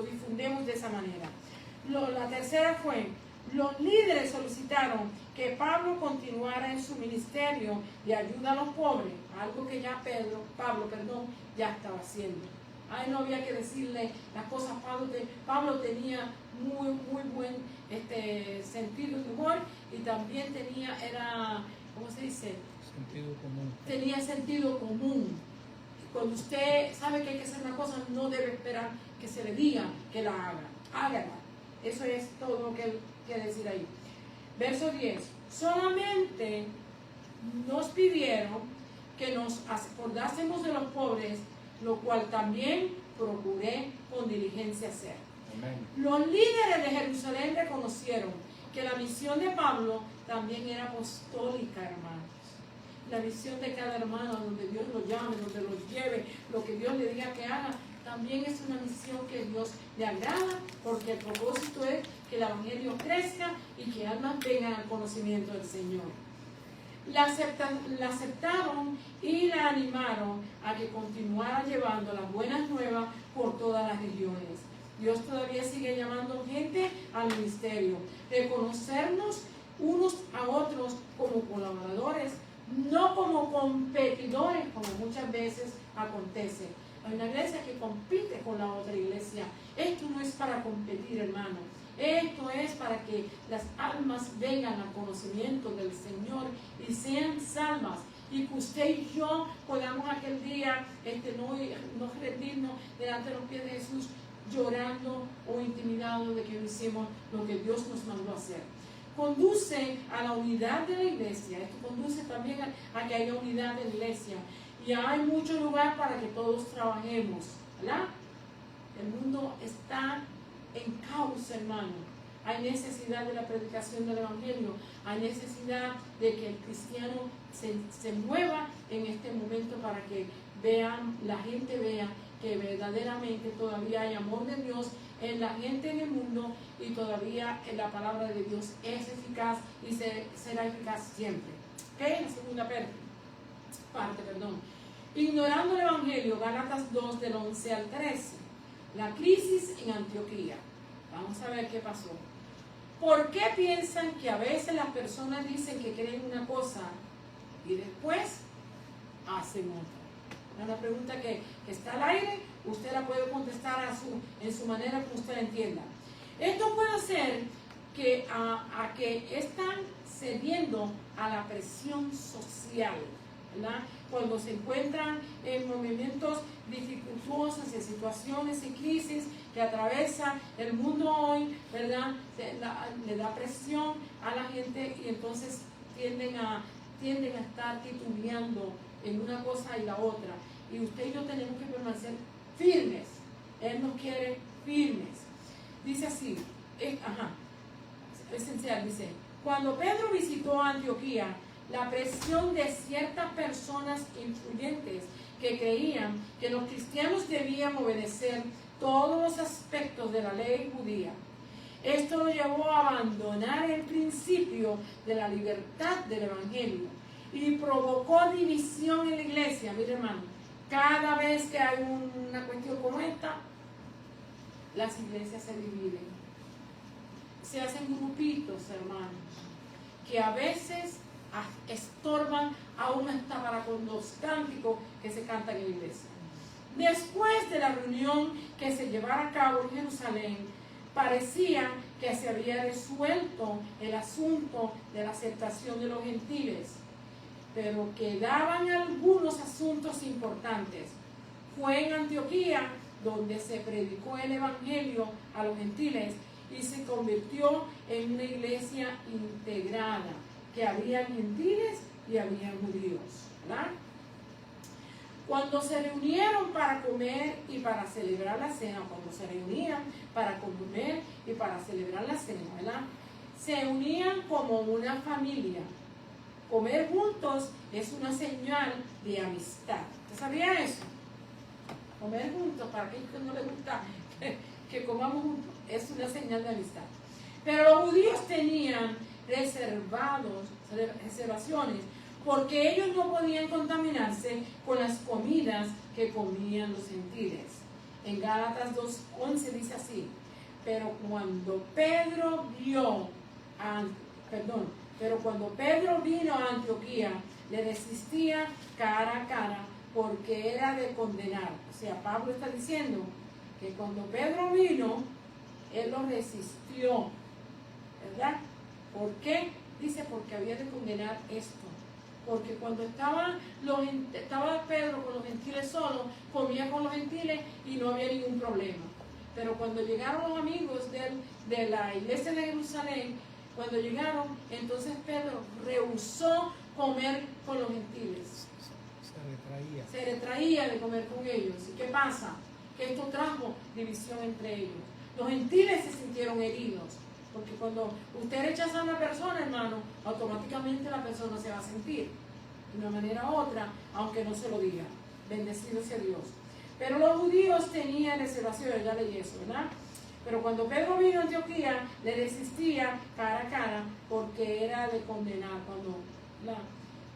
difundemos de esa manera. La tercera fue, los líderes solicitaron que Pablo continuara en su ministerio de ayuda a los pobres, algo que ya Pablo ya estaba haciendo. A él no había que decirle las cosas. Pablo tenía muy buen sentido de humor y también ¿cómo se dice? Sentido común. Tenía sentido común. Cuando usted sabe que hay que hacer una cosa, no debe esperar que se le diga que la haga. Hágala. Eso es todo lo que él quiere decir ahí. Verso 10. Solamente nos pidieron que nos acordásemos de los pobres, lo cual también procuré con diligencia hacer. Amén. Los líderes de Jerusalén reconocieron que la misión de Pablo también era apostólica, hermanos. La misión de cada hermano, donde Dios lo llame, donde lo lleve, lo que Dios le diga que haga, también es una misión que Dios le agrada, porque el propósito es que el evangelio crezca y que almas vengan al conocimiento del Señor. La aceptaron y la animaron a que continuara llevando las buenas nuevas por todas las regiones. Dios todavía sigue llamando gente al ministerio. Reconocernos unos a otros como colaboradores, no como competidores, como muchas veces acontece. Hay una iglesia que compite con la otra iglesia. Esto no es para competir, hermano. Esto es para que las almas vengan al conocimiento del Señor y sean salvas. Y que usted y yo podamos aquel día no rendirnos delante de los pies de Jesús llorando o intimidados de que no hicimos lo que Dios nos mandó a hacer. Conduce a la unidad de la iglesia. Esto conduce también a que haya unidad de la iglesia. Y hay mucho lugar para que todos trabajemos, ¿verdad? El mundo está en caos, hermano. Hay necesidad de la predicación del evangelio. Hay necesidad de que el cristiano se mueva en este momento para que la gente vea que verdaderamente todavía hay amor de Dios en la gente en el mundo y todavía la palabra de Dios es eficaz y será eficaz siempre. ¿Ok? La segunda parte. Ignorando el evangelio, Gálatas 2 del 11 al 13. La crisis en Antioquía. Vamos a ver qué pasó. ¿Por qué piensan que a veces las personas dicen que creen una cosa y después hacen otra? Es una pregunta que está al aire, usted la puede contestar en su manera como usted la entienda. Esto puede ser que están cediendo a la presión social, ¿verdad? Cuando se encuentran en movimientos dificultosos, en situaciones y crisis que atraviesa el mundo hoy, ¿verdad? Le da presión a la gente y entonces tienden a estar titubeando en una cosa y la otra. Y usted y yo tenemos que permanecer firmes. Él nos quiere firmes. Dice así, esencial, dice, cuando Pedro visitó Antioquía, la presión de ciertas personas influyentes que creían que los cristianos debían obedecer todos los aspectos de la ley judía. Esto lo llevó a abandonar el principio de la libertad del evangelio y provocó división en la iglesia. Mire, hermano, cada vez que hay una cuestión como esta, las iglesias se dividen. Se hacen grupitos, hermanos, que a veces estorban aún hasta para con los cánticos que se cantan en la iglesia. Después de la reunión que se llevara a cabo en Jerusalén, parecía que se había resuelto el asunto de la aceptación de los gentiles, pero quedaban algunos asuntos importantes. Fue en Antioquía donde se predicó el evangelio a los gentiles y se convirtió en una iglesia integrada, que había gentiles y había judíos, ¿verdad? Cuando se reunieron para comer y para celebrar la cena, ¿verdad? Se unían como una familia. Comer juntos es una señal de amistad. ¿Usted sabía eso? Comer juntos, para aquellos que no les gusta que comamos juntos, es una señal de amistad. Pero los judíos tenían reservaciones, porque ellos no podían contaminarse con las comidas que comían los gentiles. En Gálatas 2:11 dice así, pero cuando Pedro vino a Antioquía, le resistía cara a cara porque era de condenar. O sea, Pablo está diciendo que cuando Pedro vino, él lo resistió, ¿verdad? ¿Por qué? Dice, porque había de condenar esto. Porque cuando estaba Pedro con los gentiles solo, comía con los gentiles y no había ningún problema. Pero cuando llegaron los amigos de la iglesia de Jerusalén, cuando llegaron, entonces Pedro rehusó comer con los gentiles. Se retraía de comer con ellos. ¿Y qué pasa? Que esto trajo división entre ellos. Los gentiles se sintieron heridos, porque cuando usted rechaza a una persona, hermano, automáticamente la persona se va a sentir de una manera u otra, aunque no se lo diga. Bendecido sea Dios. Pero los judíos tenían reservaciones, ya leí eso, ¿verdad? Pero cuando Pedro vino a Antioquía, le resistía cara a cara, porque era de condenar. Cuando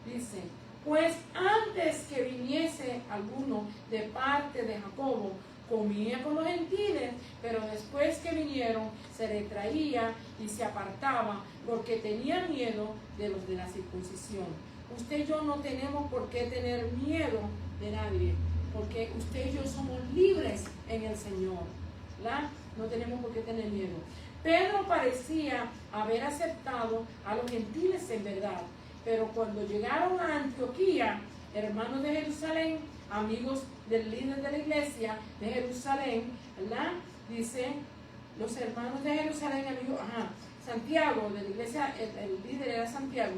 dice, pues antes que viniese alguno de parte de Jacobo, comía con los gentiles, pero después que vinieron se retraía y se apartaba porque tenía miedo de los de la circuncisión. Usted y yo no tenemos por qué tener miedo de nadie, porque usted y yo somos libres en el Señor, ¿verdad? No tenemos por qué tener miedo. Pedro parecía haber aceptado a los gentiles en verdad, pero cuando llegaron a Antioquía, hermanos de Jerusalén, amigos del líder de la iglesia de Jerusalén, ¿verdad? Dice, los hermanos de Jerusalén, amigos, Santiago, de la iglesia, el líder era Santiago,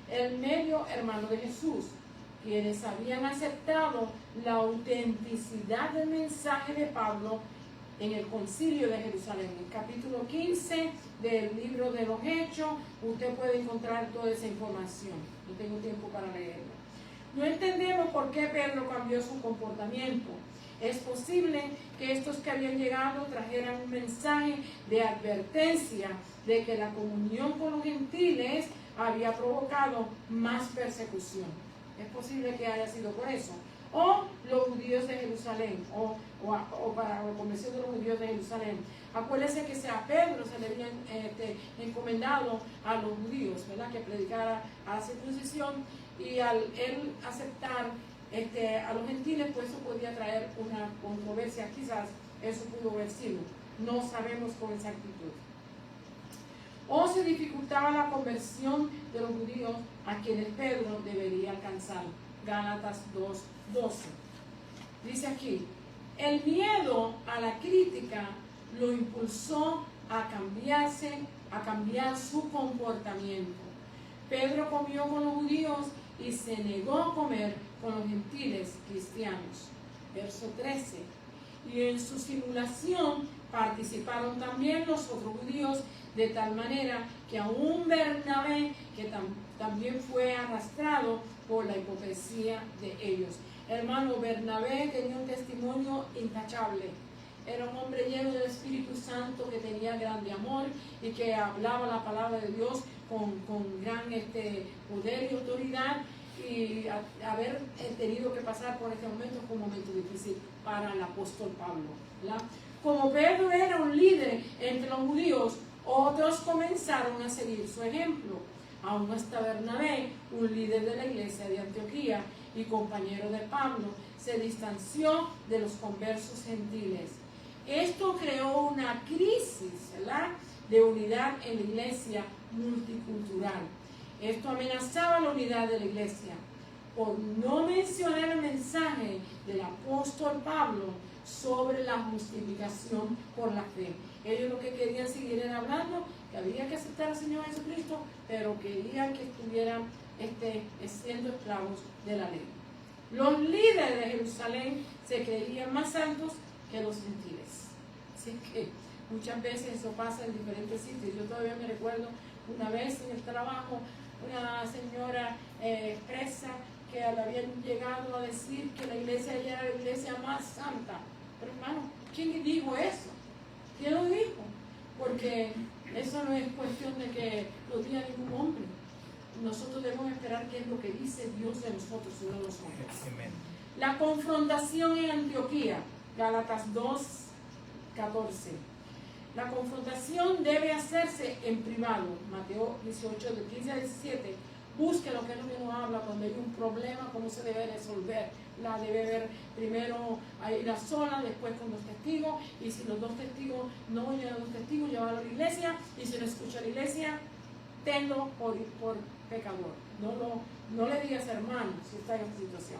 el medio hermano de Jesús, quienes habían aceptado la autenticidad del mensaje de Pablo en el concilio de Jerusalén. En el capítulo 15 del libro de los Hechos, usted puede encontrar toda esa información. No tengo tiempo para leerla. No entendemos por qué Pedro cambió su comportamiento. Es posible que estos que habían llegado trajeran un mensaje de advertencia de que la comunión con los gentiles había provocado más persecución. Es posible que haya sido por eso. O los judíos de Jerusalén, o para la conversión de los judíos de Jerusalén. Acuérdense que a Pedro se le habían encomendado a los judíos, ¿verdad? Que predicara a la circuncisión, y al él aceptar a los gentiles, pues eso podía traer una controversia. Quizás eso pudo haber sido, no sabemos con exactitud. O se dificultaba la conversión de los judíos a quienes Pedro debería alcanzar. Gálatas 2:12. Dice aquí, el miedo a la crítica lo impulsó a cambiar su comportamiento. Pedro comió con los judíos y se negó a comer con los gentiles cristianos. Verso 13. Y en su simulación participaron también los otros judíos, de tal manera que aún Bernabé, que también fue arrastrado por la hipocresía de ellos. Hermano, Bernabé tenía un testimonio intachable. Era un hombre lleno del Espíritu Santo, que tenía grande amor y que hablaba la palabra de Dios con gran poder y autoridad, y haber tenido que pasar por este momento fue un momento difícil para el apóstol Pablo, ¿verdad? Como Pedro era un líder entre los judíos, otros comenzaron a seguir su ejemplo. Aún hasta Bernabé, un líder de la iglesia de Antioquía y compañero de Pablo, se distanció de los conversos gentiles. Esto creó una crisis, ¿verdad?, de unidad en la iglesia multicultural. Esto amenazaba la unidad de la iglesia. Por no mencionar el mensaje del apóstol Pablo sobre la justificación por la fe. Ellos lo que querían seguir era hablando que había que aceptar al Señor Jesucristo, pero querían que estuvieran siendo esclavos de la ley. Los líderes de Jerusalén se creían más santos que los gentiles. Así que muchas veces eso pasa en diferentes sitios. Yo todavía me recuerdo una vez en el trabajo, una señora expresa que le habían llegado a decir que la iglesia era la iglesia más santa. Pero hermano, ¿quién dijo eso? ¿Quién lo dijo? Porque eso no es cuestión de que lo diga ningún hombre. Nosotros debemos esperar qué es lo que dice Dios de nosotros y no los hombres. La confrontación en Antioquía, Gálatas 2:14. La confrontación debe hacerse en privado. Mateo 18, de 15 a 17. Busque lo que es lo que nos habla cuando hay un problema, cómo se debe resolver. La debe ver primero a ir a sola, después con los testigos, y si los dos testigos no oyen a los testigos, llevarlo a la iglesia, y si no escucha a la iglesia, tenlo por pecador. No le digas hermano si está en esta situación.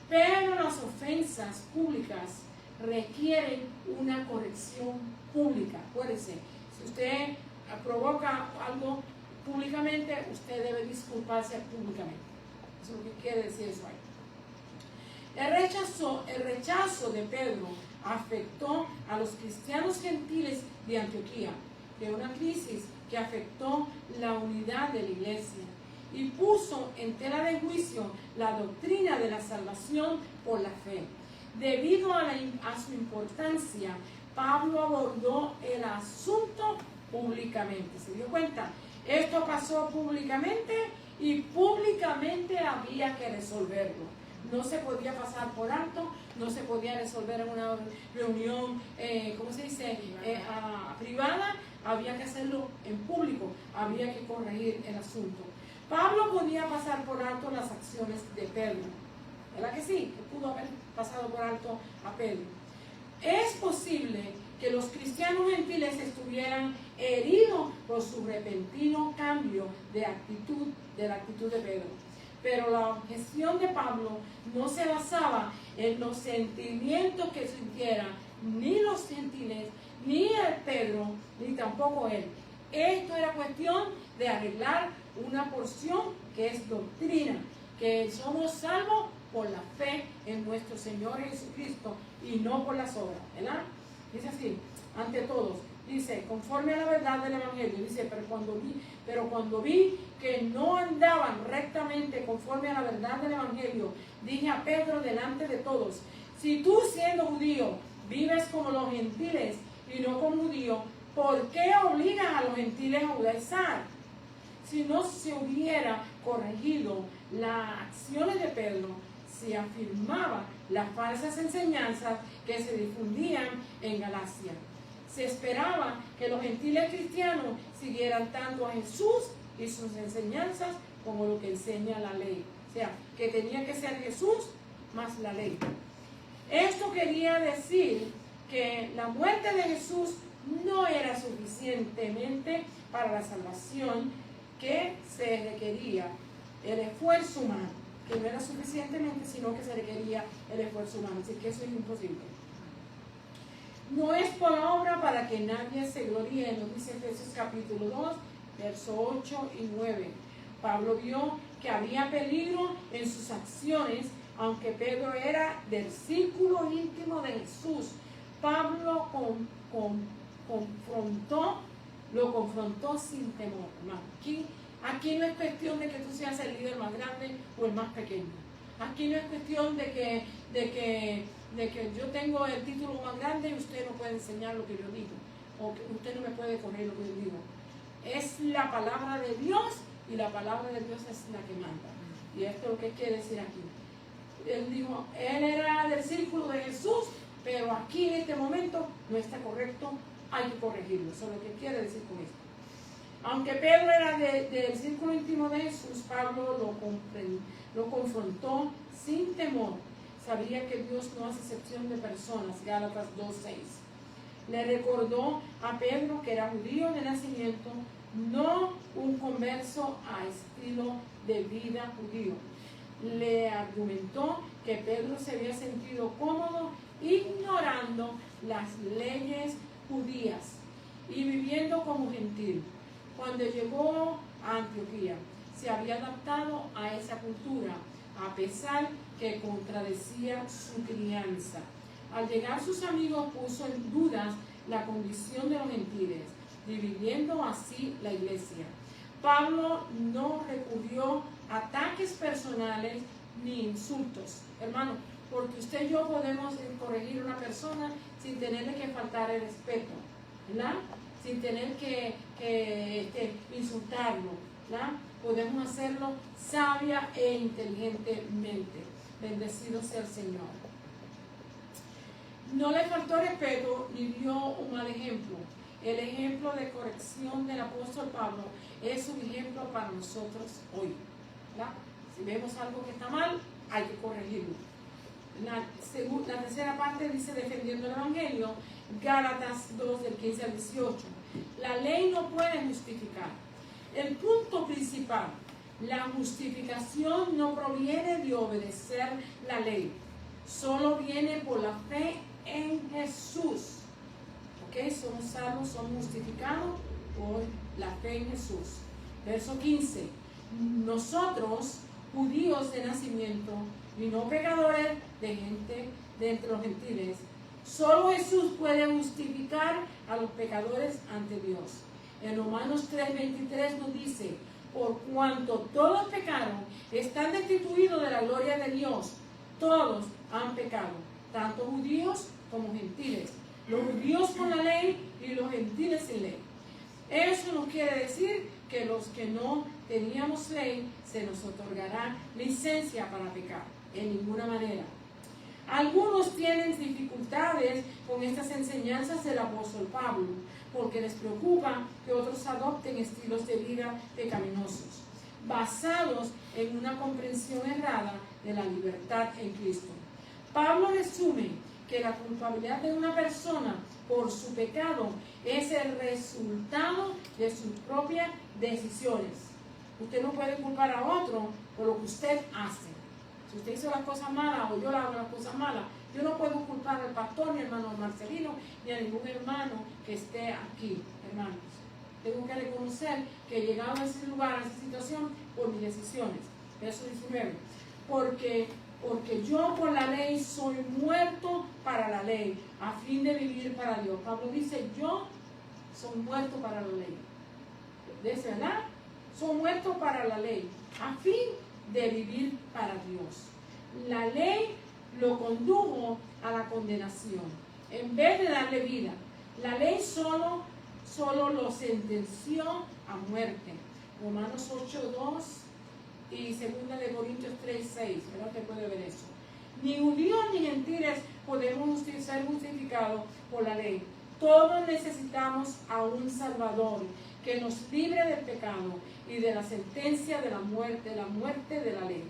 Pero las ofensas públicas requieren una corrección pública. Acuérdense, si usted provoca algo públicamente, usted debe disculparse públicamente. Eso es lo que quiere decir eso ahí. El rechazo de Pedro afectó a los cristianos gentiles de Antioquía, de una crisis que afectó la unidad de la iglesia y puso en tela de juicio la doctrina de la salvación por la fe. Debido a su importancia, Pablo abordó el asunto públicamente. ¿Se dio cuenta? Esto pasó públicamente y públicamente había que resolverlo. No se podía pasar por alto, no se podía resolver en una reunión, privada, había que hacerlo en público, había que corregir el asunto. Pablo podía pasar por alto las acciones de Pedro, ¿verdad que sí? Que pudo haber pasado por alto a Pedro. Es posible que los cristianos gentiles estuvieran heridos por su repentino cambio de la actitud de Pedro. Pero la objeción de Pablo no se basaba en los sentimientos que sintieran ni los gentiles, ni el Pedro, ni tampoco él. Esto era cuestión de arreglar una porción que es doctrina, que somos salvos por la fe en nuestro Señor Jesucristo y no por las obras, ¿verdad? Dice así, ante todos, dice, conforme a la verdad del Evangelio, dice, pero cuando vi que no andaban rectamente conforme a la verdad del Evangelio, dije a Pedro delante de todos, si tú siendo judío vives como los gentiles y no como judío, ¿por qué obligas a los gentiles a judaizar? Si no se hubiera corregido las acciones de Pedro, se afirmaba las falsas enseñanzas que se difundían en Galacia. Se esperaba que los gentiles cristianos siguieran tanto a Jesús y sus enseñanzas como lo que enseña la ley. O sea, que tenía que ser Jesús más la ley. Esto quería decir que la muerte de Jesús no era suficientemente para la salvación, que se requería el esfuerzo humano, que no era suficientemente, sino que se requería el esfuerzo humano. Así que eso es imposible. No es por obra para que nadie se gloríe, nos dice Efesios capítulo 2, versos 8 y 9. Pablo vio que había peligro en sus acciones, aunque Pedro era del círculo íntimo de Jesús. Pablo lo confrontó sin temor. Aquí no es cuestión de que tú seas el líder más grande o el más pequeño. Aquí no es cuestión de que yo tengo el título más grande y usted no puede enseñar lo que yo digo, o que usted no me puede correr lo que yo digo. Es la palabra de Dios y la palabra de Dios es la que manda. Y esto es lo que quiere decir aquí. Él dijo, él era del círculo de Jesús, pero aquí en este momento no está correcto, hay que corregirlo. Eso es lo que quiere decir con esto. Aunque Pedro era del círculo íntimo de Jesús, Pablo lo confrontó sin temor. Sabía que Dios no hace excepción de personas, Gálatas 2:6. Le recordó a Pedro que era judío de nacimiento, no un converso a estilo de vida judío. Le argumentó que Pedro se había sentido cómodo ignorando las leyes judías y viviendo como gentil. Cuando llegó a Antioquía, se había adaptado a esa cultura, a pesar que contradecía su crianza. Al llegar sus amigos puso en dudas la condición de los gentiles, dividiendo así la iglesia. Pablo no recurrió a ataques personales ni insultos. Hermano, porque usted y yo podemos corregir a una persona sin tenerle que faltar el respeto, ¿verdad? Sin tener que insultarlo, ¿verdad? Podemos hacerlo sabia e inteligentemente. Bendecido sea el Señor. No le faltó respeto ni dio un mal ejemplo. El ejemplo de corrección del apóstol Pablo es un ejemplo para nosotros hoy, ¿verdad? Si vemos algo que está mal, hay que corregirlo. La tercera parte dice defendiendo el Evangelio, Gálatas 2 del 15 al 18. La ley no puede justificar. El punto principal, la justificación no proviene de obedecer la ley, solo viene por la fe en Jesús. ¿Ok? Somos salvos, somos justificados por la fe en Jesús. Verso 15. Nosotros, judíos de nacimiento y no pecadores de gente de entre los gentiles, solo Jesús puede justificar a los pecadores ante Dios. En Romanos 3:23 nos dice: por cuanto todos pecaron, están destituidos de la gloria de Dios. Todos han pecado, tanto judíos como gentiles. Los judíos con la ley y los gentiles sin ley. Eso no quiere decir que los que no teníamos ley se nos otorgará licencia para pecar. En ninguna manera. Algunos tienen dificultades con estas enseñanzas del apóstol Pablo, porque les preocupa que otros adopten estilos de vida pecaminosos, basados en una comprensión errada de la libertad en Cristo. Pablo resume que la culpabilidad de una persona por su pecado es el resultado de sus propias decisiones. Usted no puede culpar a otro por lo que usted hace. Si usted hizo las cosas malas o yo hago las cosas malas, yo no puedo culpar al pastor, ni al hermano Marcelino, ni a ningún hermano que esté aquí, hermanos. Tengo que reconocer que he llegado a ese lugar, a esa situación, por mis decisiones. Verso 19. Porque yo por la ley soy muerto para la ley, a fin de vivir para Dios. Pablo dice: yo soy muerto para la ley. ¿Dice, verdad? Soy muerto para la ley, a fin de vivir para Dios. La ley lo condujo a la condenación, en vez de darle vida. La ley solo lo sentenció a muerte. Romanos 8:2 y 2 de Corintios 3:6, ¿verdad? Que puede ver eso. Ni judíos ni gentiles podemos ser justificados por la ley. Todos necesitamos a un Salvador que nos libre del pecado y de la sentencia de la muerte de la ley.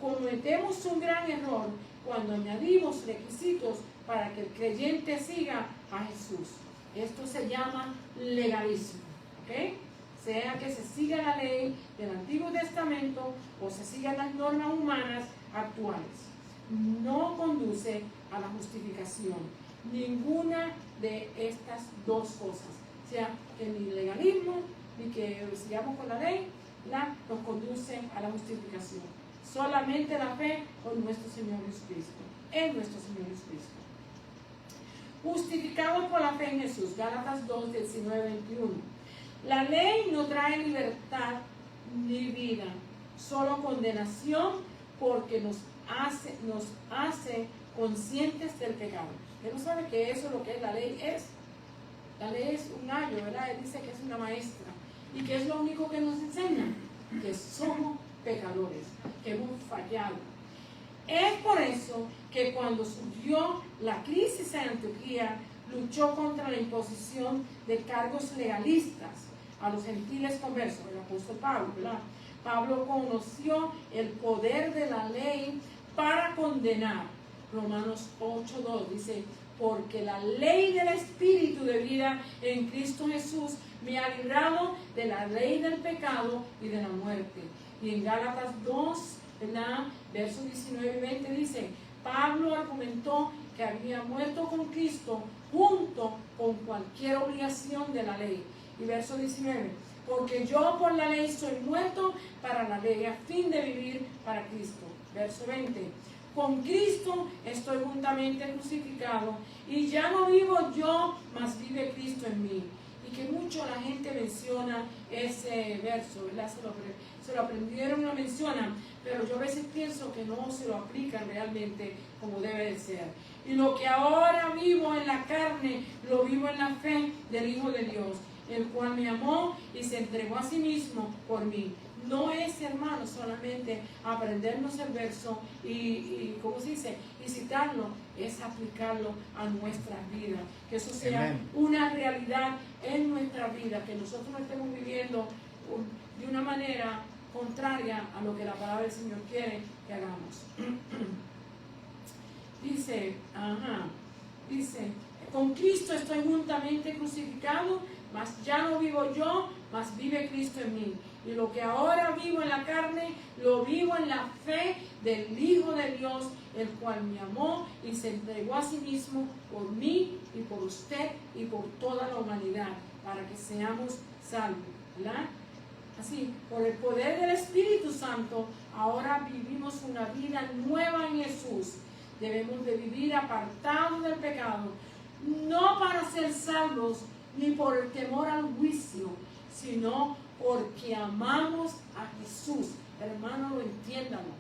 Cometemos un gran error cuando añadimos requisitos para que el creyente siga a Jesús. Esto se llama legalismo, ¿ok? Sea que se siga la ley del Antiguo Testamento o se sigan las normas humanas actuales. No conduce a la justificación. Ninguna de estas dos cosas. O sea, que ni legalismo ni que sigamos con la ley nos conduce a la justificación. Solamente la fe con nuestro Señor Jesucristo. En nuestro Señor Jesucristo. Justificados por la fe en Jesús. Gálatas 2:19-21. La ley no trae libertad ni vida, solo condenación, porque nos hace conscientes del pecado. ¿Usted no sabe que eso es lo que la ley es? La ley es un ayo, ¿verdad? Él dice que es una maestra. ¿Y que es lo único que nos enseña? Que somos pecadores, que hemos fallado. Es por eso que cuando surgió la crisis en Antioquía, luchó contra la imposición de cargos legalistas a los gentiles conversos, el apóstol Pablo, ¿verdad? Pablo conoció el poder de la ley para condenar. Romanos 8:2 dice: porque la ley del Espíritu de vida en Cristo Jesús me ha librado de la ley del pecado y de la muerte. Y en Gálatas 2, ¿verdad? Versos 19 y 20 dice: Pablo argumentó que había muerto con Cristo junto con cualquier obligación de la ley. Y verso 19: porque yo por la ley soy muerto para la ley, a fin de vivir para Cristo. Verso 20: con Cristo estoy juntamente crucificado, y ya no vivo yo, mas vive Cristo en mí. Y que mucho la gente menciona ese verso, ¿verdad? Se lo aprendieron y lo mencionan, pero yo a veces pienso que no se lo aplican realmente como debe de ser. Y lo que ahora vivo en la carne, lo vivo en la fe del Hijo de Dios, el cual me amó y se entregó a sí mismo por mí. No es, hermano, solamente aprendernos el verso y ¿cómo se dice? Y citarlo, es aplicarlo a nuestras vidas. Que eso sea Amén. una realidad en nuestra vida, que nosotros no estemos viviendo de una manera contraria a lo que la palabra del Señor quiere que hagamos. Dice, con Cristo estoy juntamente crucificado, mas ya no vivo yo, mas vive Cristo en mí. Y lo que ahora vivo en la carne, lo vivo en la fe del Hijo de Dios, el cual me amó y se entregó a sí mismo por mí y por usted y por toda la humanidad, para que seamos salvos, ¿verdad? Así, por el poder del Espíritu Santo, ahora vivimos una vida nueva en Jesús. Debemos de vivir apartados del pecado, no para ser salvos, ni por el temor al juicio, sino porque amamos a Jesús. Hermano, lo entiéndalo.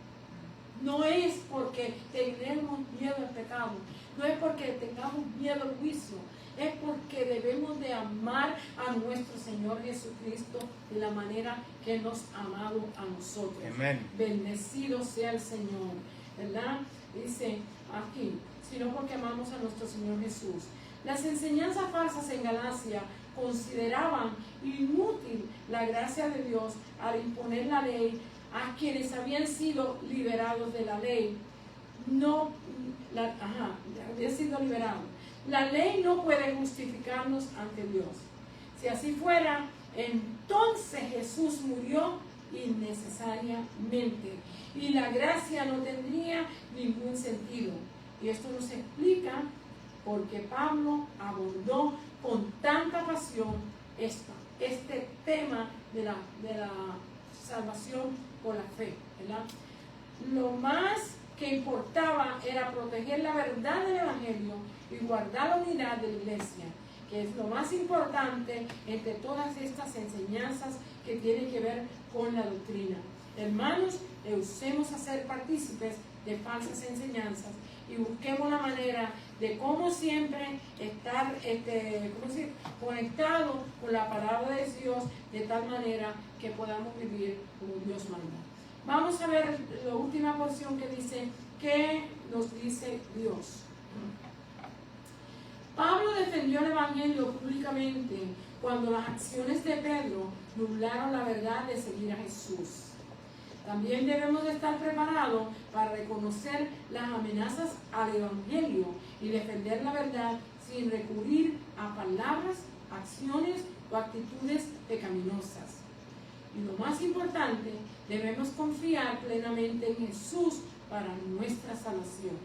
No es porque tenemos miedo al pecado, no es porque tengamos miedo al juicio, es porque debemos de amar a nuestro Señor Jesucristo de la manera que nos ha amado a nosotros. Amén. Bendecido sea el Señor, ¿verdad? Dice aquí, sino porque amamos a nuestro Señor Jesús. Las enseñanzas falsas en Galacia consideraban inútil la gracia de Dios al imponer la ley a quienes habían sido liberados de la ley. Habían sido liberados. La ley no puede justificarnos ante Dios. Si así fuera, entonces Jesús murió innecesariamente y la gracia no tendría ningún sentido. Y esto nos explica porque Pablo abordó con tanta pasión este tema de la salvación por la fe, ¿verdad? Lo más que importaba era proteger la verdad del Evangelio y guardar la unidad de la iglesia, que es lo más importante entre todas estas enseñanzas que tienen que ver con la doctrina. Hermanos, rehusemos a ser partícipes de falsas enseñanzas y busquemos la manera de cómo siempre estar conectados con la palabra de Dios de tal manera que podamos vivir como Dios manda. Vamos a ver la última porción que dice, ¿qué nos dice Dios? Pablo defendió el Evangelio públicamente cuando las acciones de Pedro nublaron la verdad de seguir a Jesús. También debemos de estar preparados para reconocer las amenazas al Evangelio y defender la verdad sin recurrir a palabras, acciones o actitudes pecaminosas. Y lo más importante, debemos confiar plenamente en Jesús para nuestra salvación.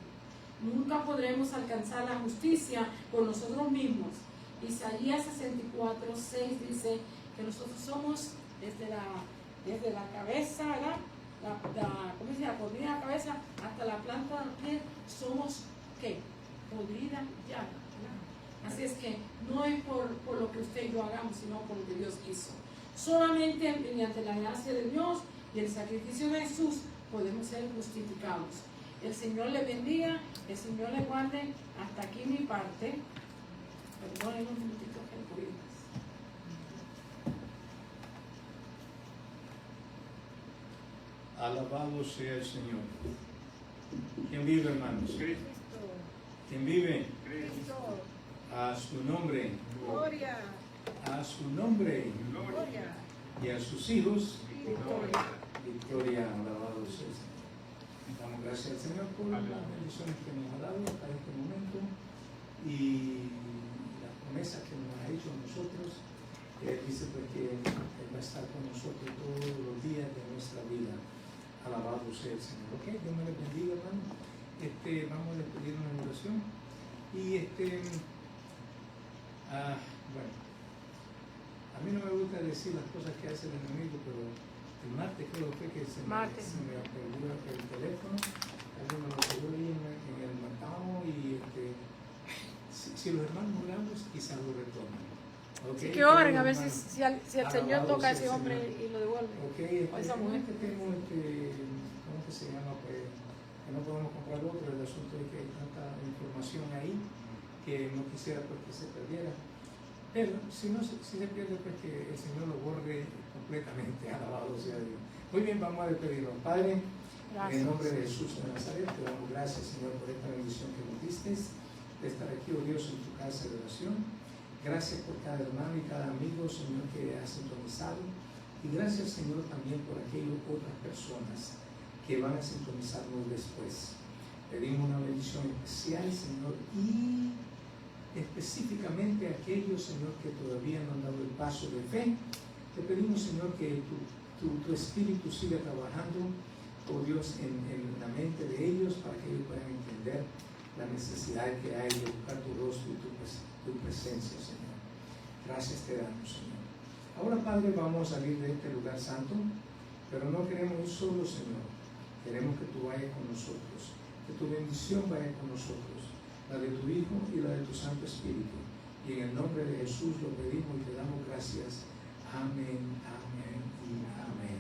Nunca podremos alcanzar la justicia por nosotros mismos. Isaías 64:6 dice que nosotros somos desde la cabeza, ¿verdad? ¿Cómo se llama? Podrida la cabeza hasta la planta del pie, somos ¿qué? Podrida ya. Así es que no es por lo que usted y yo hagamos, sino por lo que Dios hizo. Solamente mediante la gracia de Dios y el sacrificio de Jesús podemos ser justificados. El Señor le bendiga, el Señor le guarde. Hasta aquí mi parte. Perdonen un minutito que el COVID. Alabado sea el Señor. ¿Quién vive, hermanos? ¿Quién vive? A su nombre. Gloria. A su nombre. Gloria. Y a sus hijos. Victoria. Victoria. Alabado sea el Señor. Damos gracias al Señor por las bendiciones que nos ha dado hasta este momento y las promesas que nos ha hecho a nosotros. Él dice pues que Él va a estar con nosotros todos los días de nuestra vida. Alabado sea el Señor. Ok, Dios me les bendiga, hermano. Vamos a despedirnos en oración. Y bueno, a mí no me gusta decir las cosas que hace el enemigo, pero el martes creo que se me perdió el teléfono. Alguien me lo pegó ahí en el mercado y si los hermanos oramos, quizás lo retornen. Okay, que oren a ver si el Señor toca a ese hombre y lo devuelve. Okay, o esa mujer. Tengo ¿cómo que se llama? Pues que no podemos comprar otro. El asunto es que hay tanta información ahí que no quisiera pues, que se perdiera. Pero si se pierde, pues que el Señor lo borre completamente. Alabado sea Dios. Muy bien, vamos a despedirnos. Padre, gracias. En el nombre de Jesús de Nazaret, te damos gracias, Señor, por esta bendición que nos diste de estar aquí, oh Dios, en tu casa de oración. Gracias por cada hermano y cada amigo, Señor, que ha sintonizado. Y gracias, Señor, también por aquellas otras personas que van a sintonizarnos después. Pedimos una bendición especial, Señor, y específicamente aquellos, Señor, que todavía no han dado paso de fe. Te pedimos, Señor, que tu espíritu siga trabajando, oh Dios, en la mente de ellos para que ellos puedan entender la necesidad que hay de buscar tu rostro y tu presencia, Señor. Gracias te damos, Señor. Ahora, Padre, vamos a salir de este lugar santo, pero no queremos ir solo, Señor. Queremos que tú vayas con nosotros, que tu bendición vaya con nosotros, la de tu Hijo y la de tu Santo Espíritu. Y en el nombre de Jesús lo pedimos y te damos gracias. Amén, amén y amén.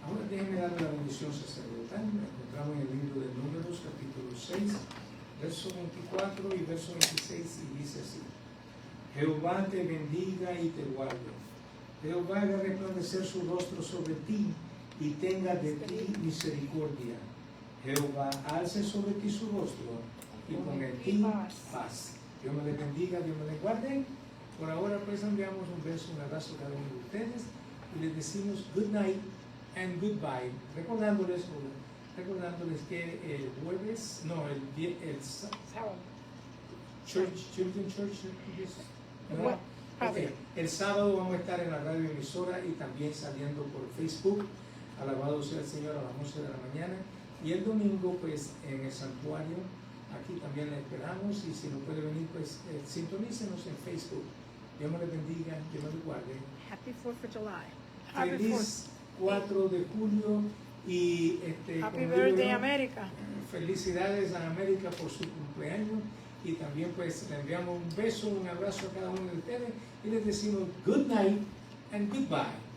Ahora déjenme darle la bendición sacerdotal. Nos encontramos en el libro de Números, capítulo 6, verso 24 y verso 26, y dice así: Jehová te bendiga y te guarde. Jehová haga resplandecer su rostro sobre ti y tenga de ti misericordia. Jehová alce sobre ti su rostro y ponga en ti paz. Dios me les bendiga, Dios me les guarde. Por ahora pues enviamos un beso, un abrazo a cada uno de ustedes y les decimos good night and goodbye, recordándoles que el jueves, no, el Sábado. Children Church, ¿no? Okay. El sábado vamos a estar en la radio emisora y también saliendo por Facebook. Alabado sea el Señor a las 11 de la mañana. Y el domingo pues en el santuario, aquí también le esperamos, y si no puede venir pues sintonícenos en Facebook. Dios me les bendiga, Dios me les guarde. Happy 4th of July. Feliz 4 de julio y Happy como birthday, digo yo, América. felicidades a América por su cumpleaños, y también pues le enviamos un beso, un abrazo a cada uno de ustedes y les decimos good night and goodbye.